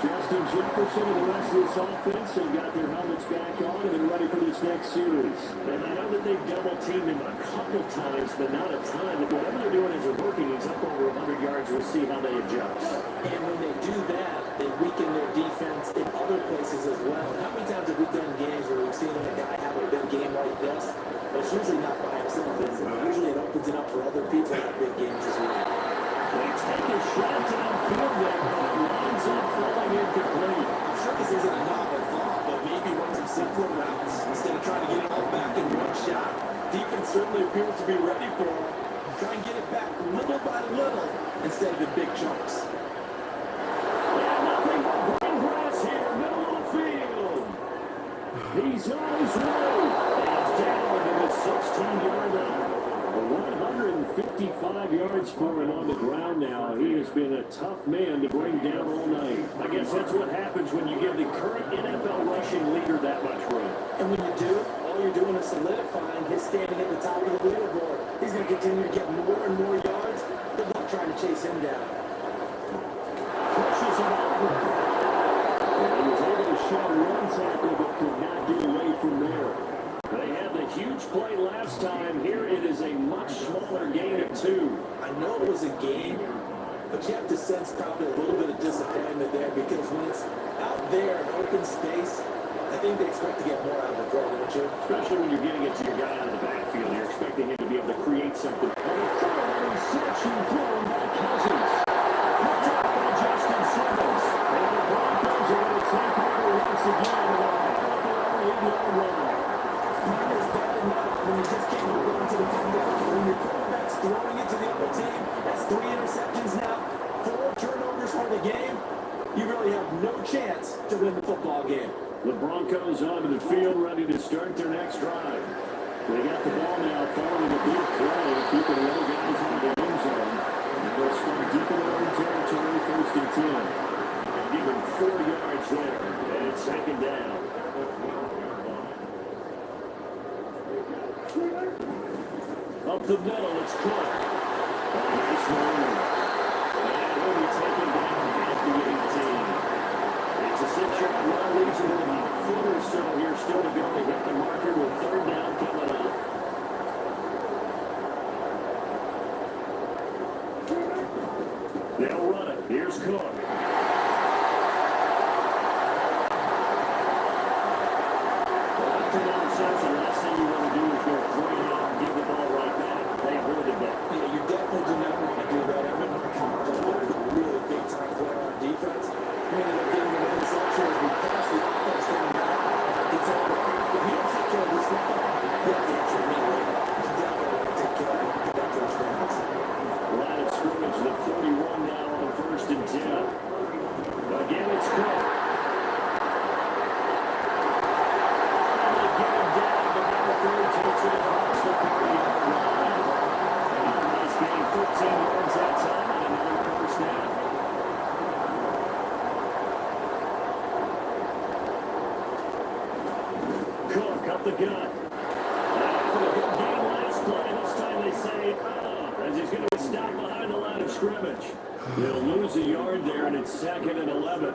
Justin Jefferson and the rest of this offense have got their helmets back on and they're ready for this next series. And I know that they've double-teamed him a couple times, but not a ton. But whatever they're doing as they're working, he's up over 100 yards. We'll see how they adjust. And when they do that, they weaken their defense in other places as well. How many times have we done games where we've seen a guy have a big game like this? But it's usually not by himself, is it? Usually it opens it up for other people to have big games as well. They take a shot downfield there, but it lines up falling incomplete. I'm sure this isn't a novel thought, but maybe run some simpler routes instead of trying to get it all back in one shot. Defense certainly appears to be ready for it. Try and get it back little by little instead of in big chunks. And nothing but green grass here, middle of the field. He's on his way. And down to the 16-yard line. 155 yards for him on the ground now. He has been a tough man to bring down all night. I guess that's what happens when you give the current NFL rushing leader that much room. And when you do, all you're doing is solidifying his standing at the top of the leaderboard. He's going to continue to get more and more yards. Good luck trying to chase him down. Pushes him over. And he was able to show one tackle, but could not get away from there. They had the huge play last time. Here it is a much smaller gain of 2. I know it was a game, but you have to sense probably a little bit of disappointment there because when it's out there in open space, I think they expect to get more out of the throw, don't you? Especially when you're getting it to your guy out of the backfield. You're expecting him to be able to create something. And a third interception thrown by Cousins. Picked up by Justin Simmons. And the Broncos are going to take over once again and they'll have their own 8-yard line. It's bad enough when you just can't hold on to the football. When your quarterback's throwing it to the other team, that's 3 interceptions now, 4 turnovers for the game. You really have no chance to win the football game. The Broncos onto the field, ready to start their next drive. They got the ball now, following a big play, keeping the other guys out of the end zone. And they'll start deep in their own territory, 1st and 10. And give them 4 yards there, and it's 2nd down. Up the middle, it's Cook. Nice run. And he'll be taken down at the 18. It's a 6-yard run, leaves it with about a foot or so here still to go to hit the marker with 3rd down coming up. They'll run it. Here's Cook. After that interception, last thing you want to do is go 3 and out and give the yards that time and another first down. Cook up the gut. After a good game last play, this time they say, as he's going to stop behind the line of scrimmage. They'll lose a yard there, and it's 2nd and 11.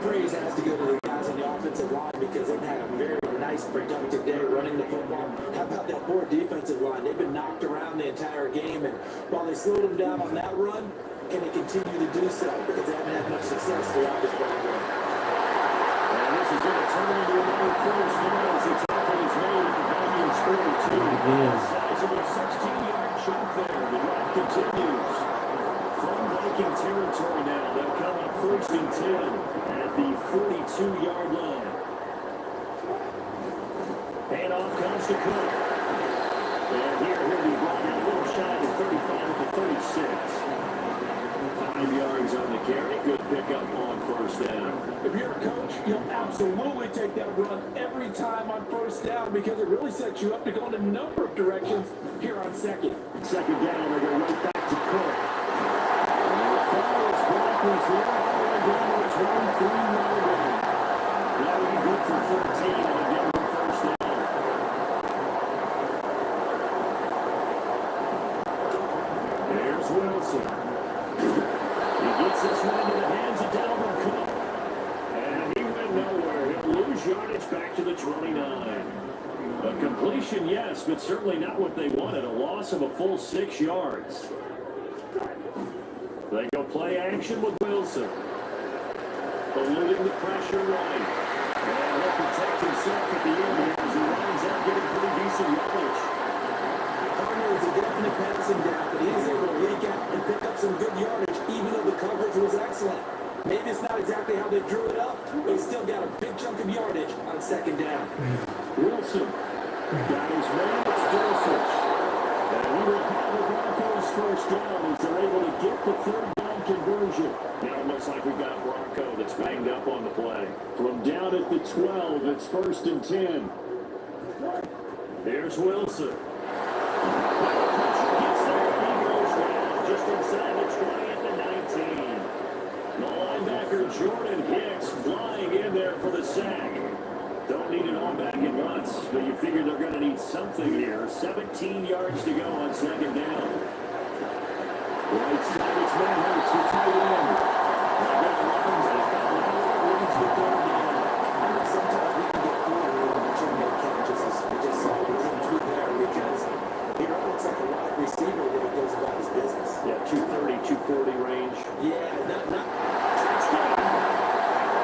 Praise has to go to the guys on the offensive line because they've had a very nice, productive day running the football. How about that poor defensive line? They've been knocked around the entire game, and while they slowed them down on that run, can they continue to do so? Because they haven't had much success throughout this ball game. And this is going to turn into another first down as the tackle is made at the Vikings 42. Sizable 16-yard chunk there. The drive continues. From Viking territory now, they'll come up 1st and 10 at the 42-yard line. Handoff comes to Cook. And here he'll be brought in a little shy of 35 to 36. 5 yards on the carry. Good pickup on first down. If you're a coach, you'll absolutely take that run every time on first down because it really sets you up to go in a number of directions here on second. Second down, they go right back to Cook. Broncos here, all the way down to the 23-yard line. Now we good for 13 and again with first down. There's Wilson. He gets this one into the hands of Dalvin Cook. And he went nowhere. He'll lose yardage back to the 29. A completion, yes, but certainly not what they wanted. A loss of a full 6 yards. They go play action with Wilson. Eluding the pressure right. And he'll protect himself at the end here as he winds up getting pretty decent yardage. Turner is a definite passing down, but he is able to leak out and pick up some good yardage, even though the coverage was excellent. Maybe it's not exactly how they drew it up, but he still got a big chunk of yardage on second down. Wilson got his man. It's Dulcich. And we will call the Broncos first down as they're able to get the third down conversion. Now it looks like we've got a Bronco that's banged up on the play. From down at the 12, it's 1st and 10. Here's Wilson. The pressure gets there, and he goes down just inside the 20 at the 19. The linebacker Jordan Hicks flying in there for the sack. Don't need it all back at once, but you figure they're going to need something here. 17 yards to go on second down. Right side, it's Manhurts, the tight end. They've got a running back on Howard, leads the third down. I think sometimes we can get fooled when we're trying to make catches. I just saw it run through there because he looks like a wide receiver when he goes about his business. Yeah, 230, 240 range. Yeah, not Touchdown!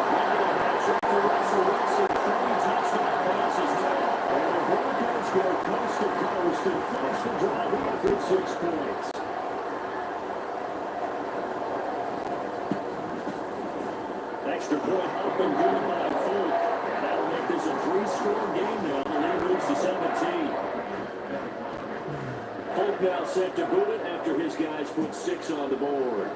Making a hat-trick for Russell Wilson. 3 touchdown passes there. And the Broncos go coast to coast and finish the drive off at 6 points. Extra point up and good by Folk. And that'll make this a 3-score game now. The lead moves to 17. Folk now set to boot it after his guys put 6 on the board.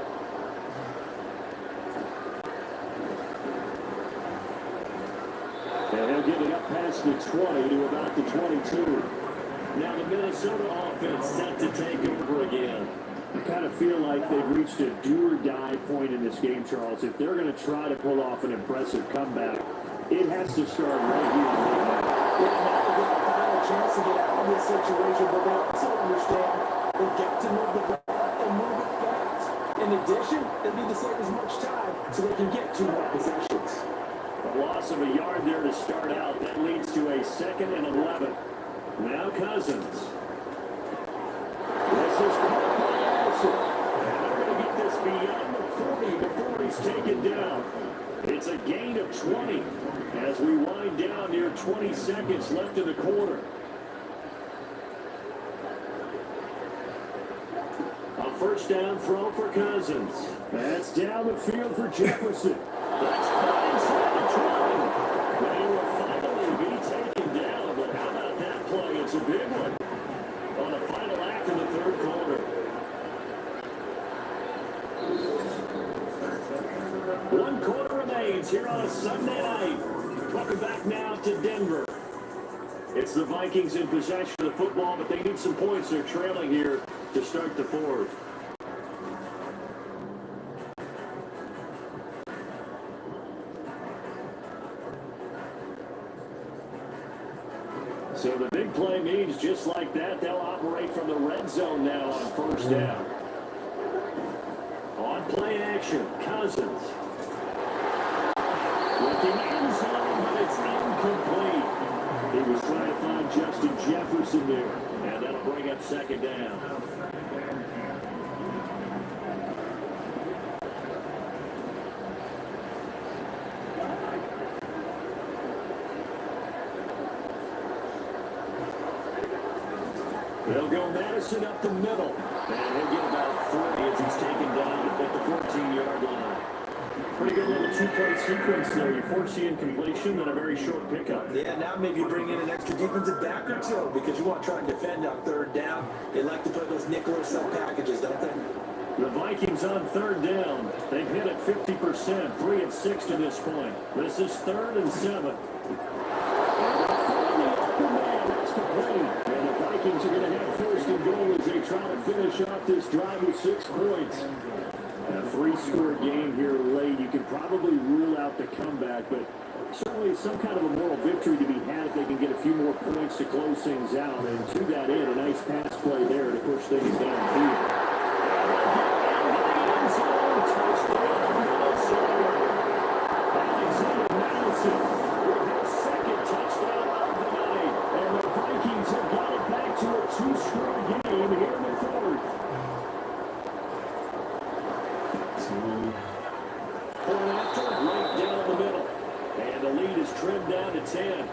And he'll get it up past the 20 to about the 22. Now the Minnesota offense set to take over again. I kind of feel like they've reached a do-or-die point in this game, Charles. If they're going to try to pull off an impressive comeback, it has to start right here. now they've got a final chance to get out of this situation, but they also understand they've got to move the ball and move it fast. In addition, they need to save as much time so they can get 2 more possessions. A loss of a yard there to start out. That leads to a 2nd and 11. Now Cousins. This is caught by Allison. And they're going to get this beyond the 40 before he's taken down. It's a gain of 20 as we wind down near 20 seconds left in the quarter. A first down throw for Cousins. That's down the field for Jefferson. That's caught inside the 20. They will finally be taken down, but how about that play? It's a big one on the final act of the third quarter. One quarter remains here on a Sunday night. Welcome back now to Denver. It's the Vikings in possession of the football, but they need some points. They're trailing here to start the fourth. So the big play means just like that, they'll operate from the red zone now on first down. On play action, Cousins. Looking end zone, but it's incomplete. He was trying to find Justin Jefferson there, and that'll bring up second down. They'll go Madison up the middle, and he'll get about 40 as he's taken down at the 14-yard line. Pretty good little two-play sequence there. You force the incompletion and a very short pickup. Yeah, now maybe you bring in an extra defensive back or two because you want to try and defend on third down. They like to play those nickel or sell packages, don't they? The Vikings on third down. They've hit it 50%, 3 of 6 to this point. This is 3rd and 7. And the Vikings are going to have first and goal as they try to finish off this drive with 6 points. A 3-score game here late. You can probably rule out the comeback, but certainly some kind of a moral victory to be had if they can get a few more points to close things out. And to that end, a nice pass play there to push things downfield. Alexander Madison with his second touchdown of the night. And the Vikings have got it back to a 2-score game here in the 4th. Point after, right down the middle. And the lead is trimmed down to 10.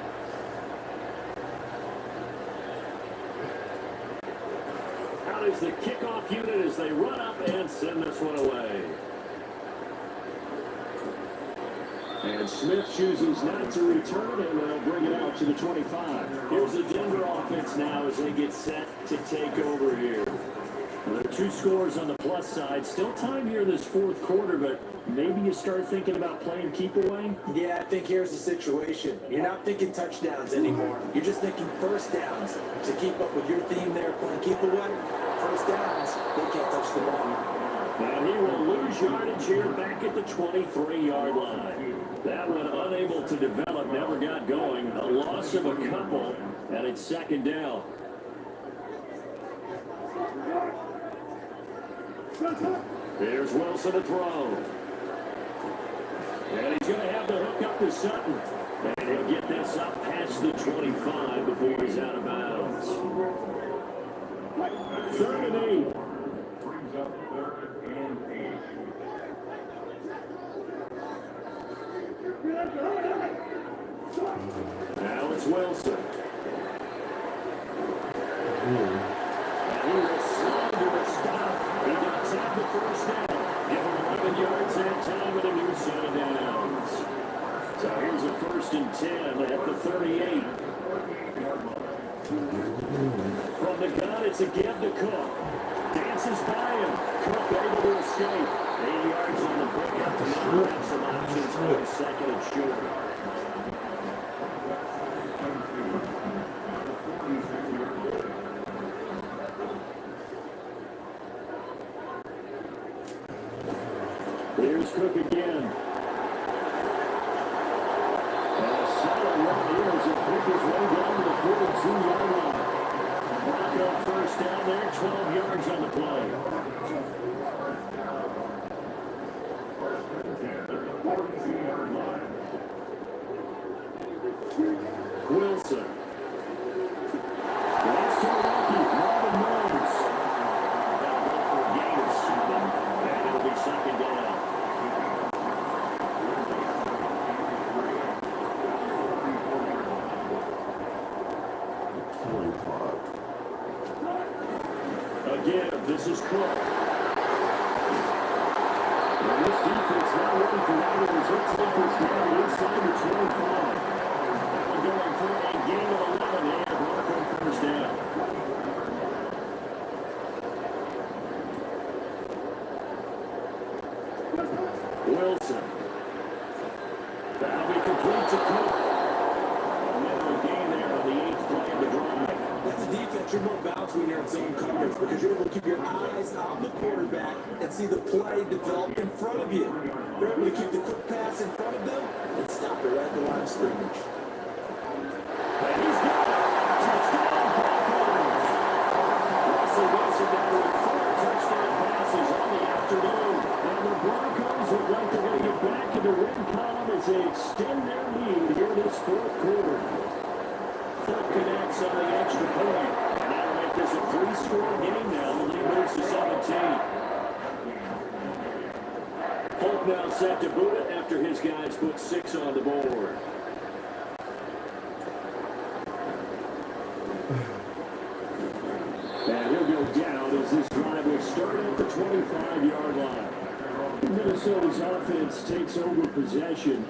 Out is the kickoff unit as they run up and send this one away. And Smith chooses not to return, and they'll bring it out to the 25. Here's the Denver offense now as they get set to take over here. Well, there are 2 scores on the plus side. Still time here in this 4th quarter, but maybe you start thinking about playing keep away? Yeah, I think here's the situation. You're not thinking touchdowns anymore. You're just thinking first downs. To keep up with your theme there, playing keep away, first downs, they can't touch the ball. And he will lose yardage here back at the 23-yard line. That one unable to develop, never got going. A loss of a couple, and it's second down. Here's Wilson to throw. And he's going to have to hook up to Sutton. And he'll get this up past the 25 before he's out of bounds. 3rd and 8. Now it's Wilson. And he will slide to a stop. He does have the first down. Give him 11 yards that time with a new set of downs. So here's a 1st and 10 at the 38. From the gun, it's a give to Cook. Dances by him. Cook able to escape. 8 yards on the pickup. And now have some options for a 2nd and short. Here's Cook again. And a solid run here as it picked his way down to the 42-yard line. Bronco first down there, 12 yards on the play. Wilson. That's to Rocky. Marvin Mills. That'll go for a gain of 7. And it'll be second down. Again, this is Cook. And this defense now looking for that as it tapers down inside the 25. That one going for a gain of 11 here. Bronco first down. Wilson. That'll be complete to Cook. Another gain there on the 8th play of the drive. That's a defense you're more balanced when you're in zone coverage because you're able to keep your eyes on the quarterback and see the play develop in front of you. You're able to keep the quick pass in front of them and stop it right at the line of scrimmage. And he's got it. Touchdown, Broncos. Russell Wilson now with 4 touchdown passes on the afternoon. And the Broncos look like they're going to get back in the win column as they extend their lead here this 4th quarter. Fulk connects on the extra point. And that'll make this a 3-score game now. The lead moves to 17. Fulk now set to boot it after his guys put 6 on the board. And he'll go down as this drive will start at the 25-yard line. Minnesota's offense takes over possession.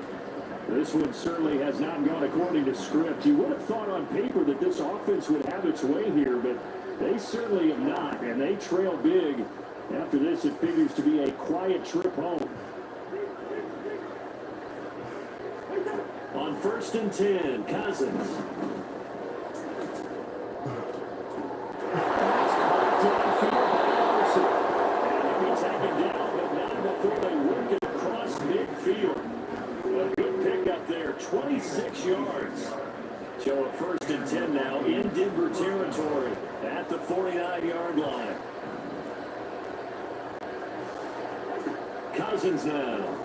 This one certainly has not gone according to script. You would have thought on paper that this offense would have its way here, but they certainly have not, and they trail big. After this, it figures to be a quiet trip home. On 1st and 10, Cousins. That's caught downfield by Anderson. And he'll be taken down, but not before they work it across midfield. A good pickup there, 26 yards. So a 1st and 10 now in Denver territory at the 49-yard line. Cousins now.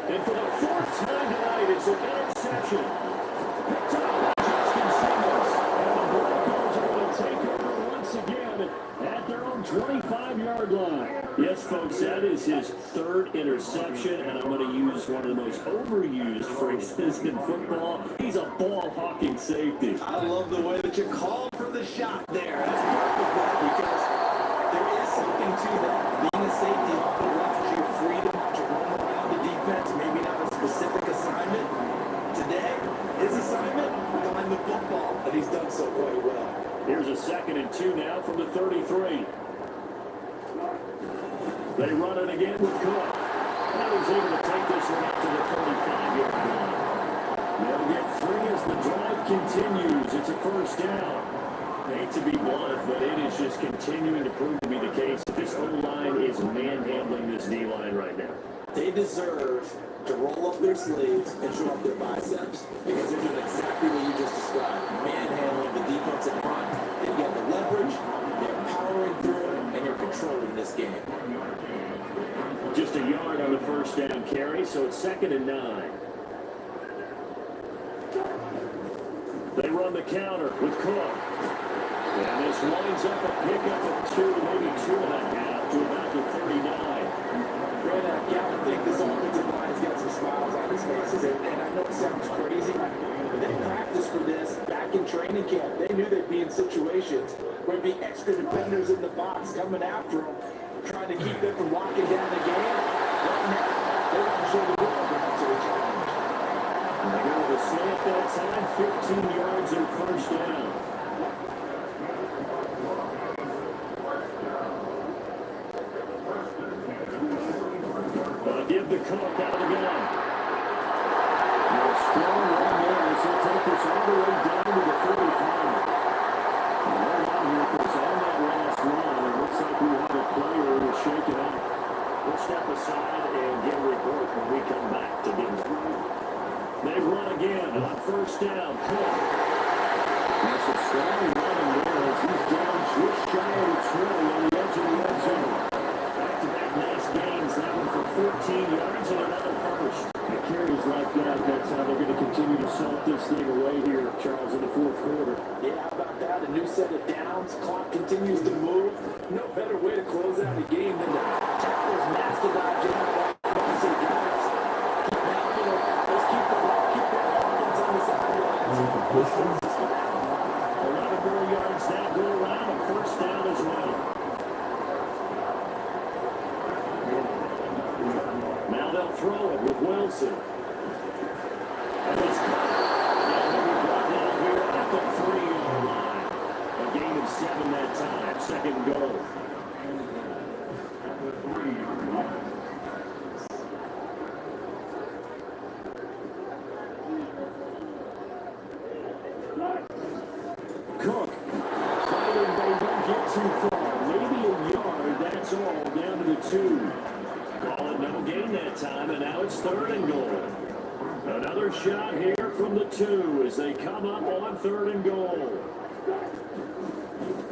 And for the 4th time tonight, it's an interception. Picked up by Justin Simmons. And the Broncos are going to take over once again at their own 25-yard line. Yes, folks, that is his 3rd interception, and I'm going to use one of the most overused phrases in football. He's a ball-hawking safety. I love the way that you called for the shot there. That's perfect, Brad, because there is something to that. Being a safety allows you freedom to roam around the defense, maybe not a specific assignment. Today, his assignment, find the football, and he's done so quite well. Here's a 2nd and 2 now from the 33. They run it again with Cook. And he's able to take this one up to the 35-yard line. They'll get 3 as the drive continues. It's a 1st down. I hate to be blunt, but it is just continuing to prove to be the case that this O-line is manhandling this D-line right now. They deserve to roll up their sleeves and show up their biceps because they're doing exactly what you just described, manhandling the defense in front. They've got the leverage, they're powering through, and you're controlling this game. Just a yard on the 1st down carry, so it's 2nd and 9. They run the counter with Cook. And this winds up a pickup of 2, maybe 2.5 to about the 39. Brad, I gotta think this offensive line's got some smiles on his faces, and I know it sounds crazy, but they practiced for this back in training camp. They knew they'd be in situations where there'd be extra defenders in the box coming after them, trying to keep them from locking down the game. Right now, they want to show the world they're up to the challenge. And they go with a slant that time, 15 yards and 1st down. Give the Cook out of the gun. And a strong run there as he'll take this all the way down to the 45. And right on here, because on that last run, it looks like we have a player who was shaken up. We'll step aside and get a report when we come back to Denver. They run again on 1st down. Cook. That's a strong running there as he's down just shy of the 20 on the edge of the red zone. Back-to-back nice gains. That one for 14 yards and another 1st. It carries like that. That's how they're going to continue to salt this thing away here, Charles, in the 4th quarter. Yeah, how about that? A new set of downs. Clock continues to move. No better way to close out a game than to tap those mastodon jabs. Say, guys, keep pounding them. Let's keep the offense on the sidelines. 11 more yards that go around. A 1st down as well. Now they'll throw it with Wilson. And it's caught. And they'll be brought down here at the 3-yard line. A gain of 7 that time. 2nd and goal. that time, and now it's 3rd and goal. Another shot here from the 2 as they come up on 3rd and goal.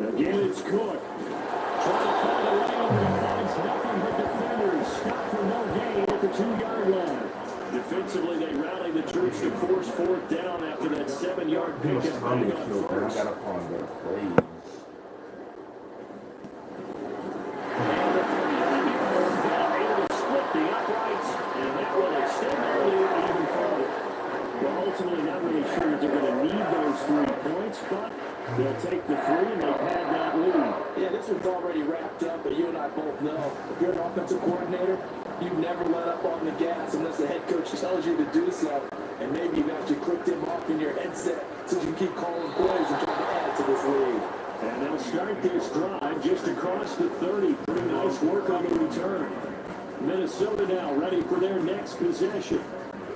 Again, it's Cook. Trying to find a lane, but he finds nothing but defenders. Stop for no gain at the 2-yard line. Defensively, they rally the troops to force 4th down after that 7-yard pick and bang on first. I gotta find that play. Ultimately, not really sure that they're going to need those 3 points, but they'll take the 3 and they've had that lead. Yeah, this one's already wrapped up, but you and I both know if you're an offensive coordinator, you never let up on the gas unless the head coach tells you to do so. And maybe you've actually clicked him off in your headset so you can keep calling plays and trying to add to this lead. And they'll start this drive just across the 30. Pretty nice work on the return. Minnesota now ready for their next possession.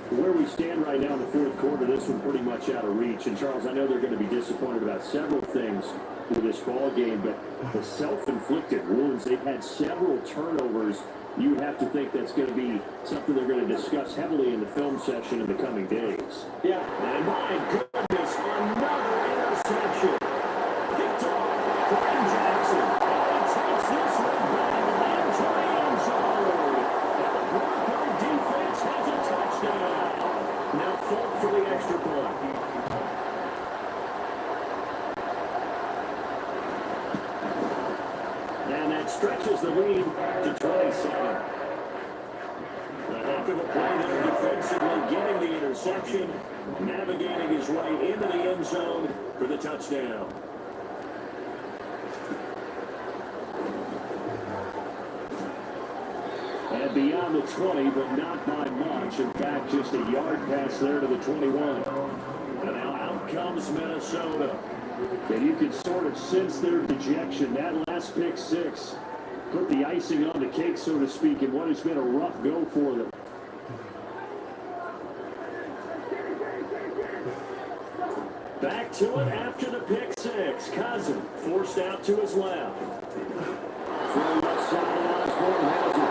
Where we stand right now in the 4th quarter, this one pretty much out of reach. And Charles, I know they're going to be disappointed about several things with this ball game, but the self-inflicted wounds, they've had several turnovers. You have to think that's going to be something they're going to discuss heavily in the film session in the coming days. Yeah. And my goodness, another interception. Picked off by Brian Jackson. And he takes this one back into the end zone. And the Bronco defense has a touchdown. Now Fulk for the extra point. And that stretches the lead to 27. A heck of a play there defensively, getting the interception, navigating his way into the end zone for the touchdown. And beyond the 20, but not by much. In fact, just a yard pass there to the 21. And now out comes Minnesota. And you can sort of sense their dejection. That last pick 6 put the icing on the cake, so to speak, in what has been a rough go for them. Back to it after the pick 6. Cousin forced out to his left. From left side, Osborne has it.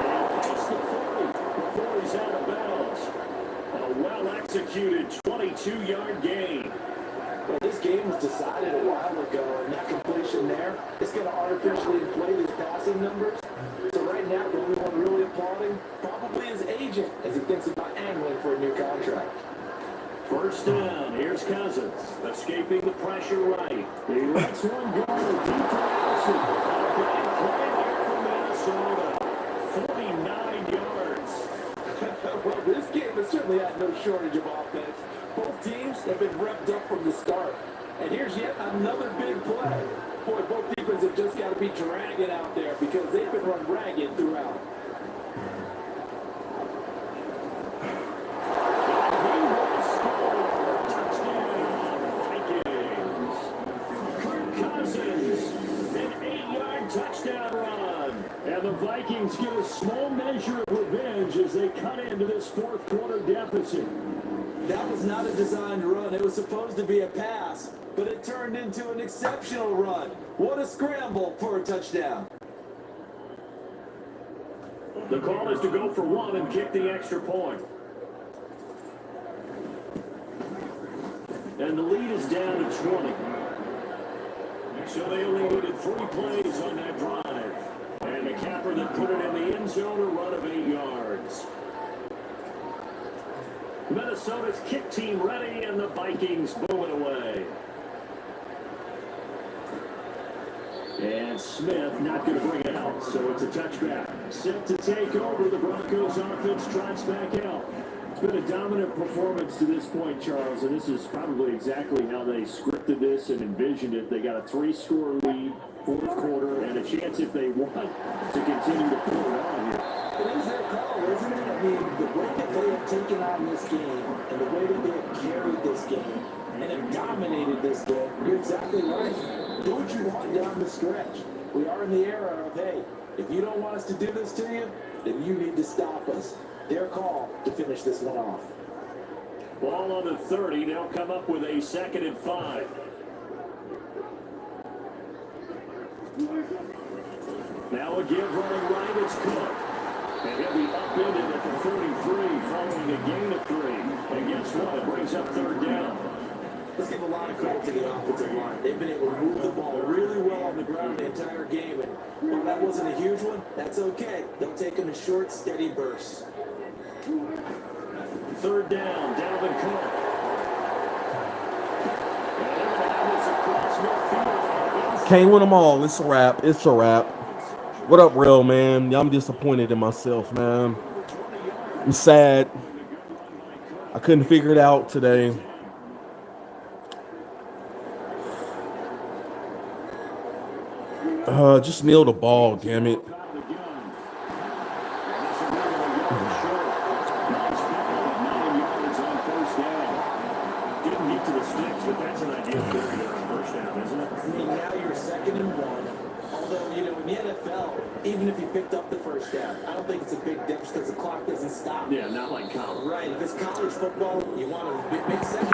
And past the 40 before he's out of bounds. A well-executed 22-yard gain. Well, this game was decided a while ago, and that completion there is going to artificially inflate his passing numbers. So right now, the only one really applauding probably his agent as he thinks about angling for a new contract. First down, here's Cousins, escaping the pressure right. He lets one go deep to Allison. A big play there from Minnesota. 49 yards. Well, this game has certainly had no shortage of offense. Both teams have been revved up from the start. And here's yet another big play. Boy, both defenses have just got to be dragging out there because they've been run ragged throughout. Touchdown run. And the Vikings get a small measure of revenge as they cut into this 4th quarter deficit. That was not a designed run. It was supposed to be a pass, but it turned into an exceptional run. What a scramble for a touchdown. The call is to go for 1 and kick the extra point. And the lead is down to 20. So they only needed 3 plays on that drive. And the capper that put it in the end zone, a run of 8 yards. Minnesota's kick team ready, and the Vikings booming away. And Smith not going to bring it out, so it's a touchback. Set to take over, the Broncos offense trots back out. It's been a dominant performance to this point, Charles, and this is probably exactly how they scripted this and envisioned it. They got a 3-score lead, 4th quarter, and a chance if they want to continue to put it on here. It is their call, isn't it? I mean, the way that they have taken on this game and the way that they have carried this game and have dominated this game, you're exactly right. Do what you want down the stretch. We are in the era of, hey, if you don't want us to do this to you, then you need to stop us. Their call to finish this one off. Ball on the 30. They'll come up with a 2nd and 5. Now a give running right. It's Cook. And he'll be up upended at the 33 following a gain of 3. And guess what? It brings up third down. Let's give a lot of credit to the offensive line. They've been able to move the ball really well on the ground the entire game. And while that wasn't a huge one, that's okay. They'll take them in short, steady bursts. Third down, Dalvin Cook. And that is across midfield. Can't win them all. It's a wrap. It's a wrap. What up, real man? I'm disappointed in myself, man. I'm sad. I couldn't figure it out today. Just nail the ball, damn it. Didn't get to the sticks, but that's an ideal carry on first down, isn't it? I mean, now you're 2nd and 1. Although, you know, in the NFL, even if you picked up the first down, I don't think it's a big difference because the clock doesn't stop. Yeah, not like college. Right. If it's college football, you want to make 2nd.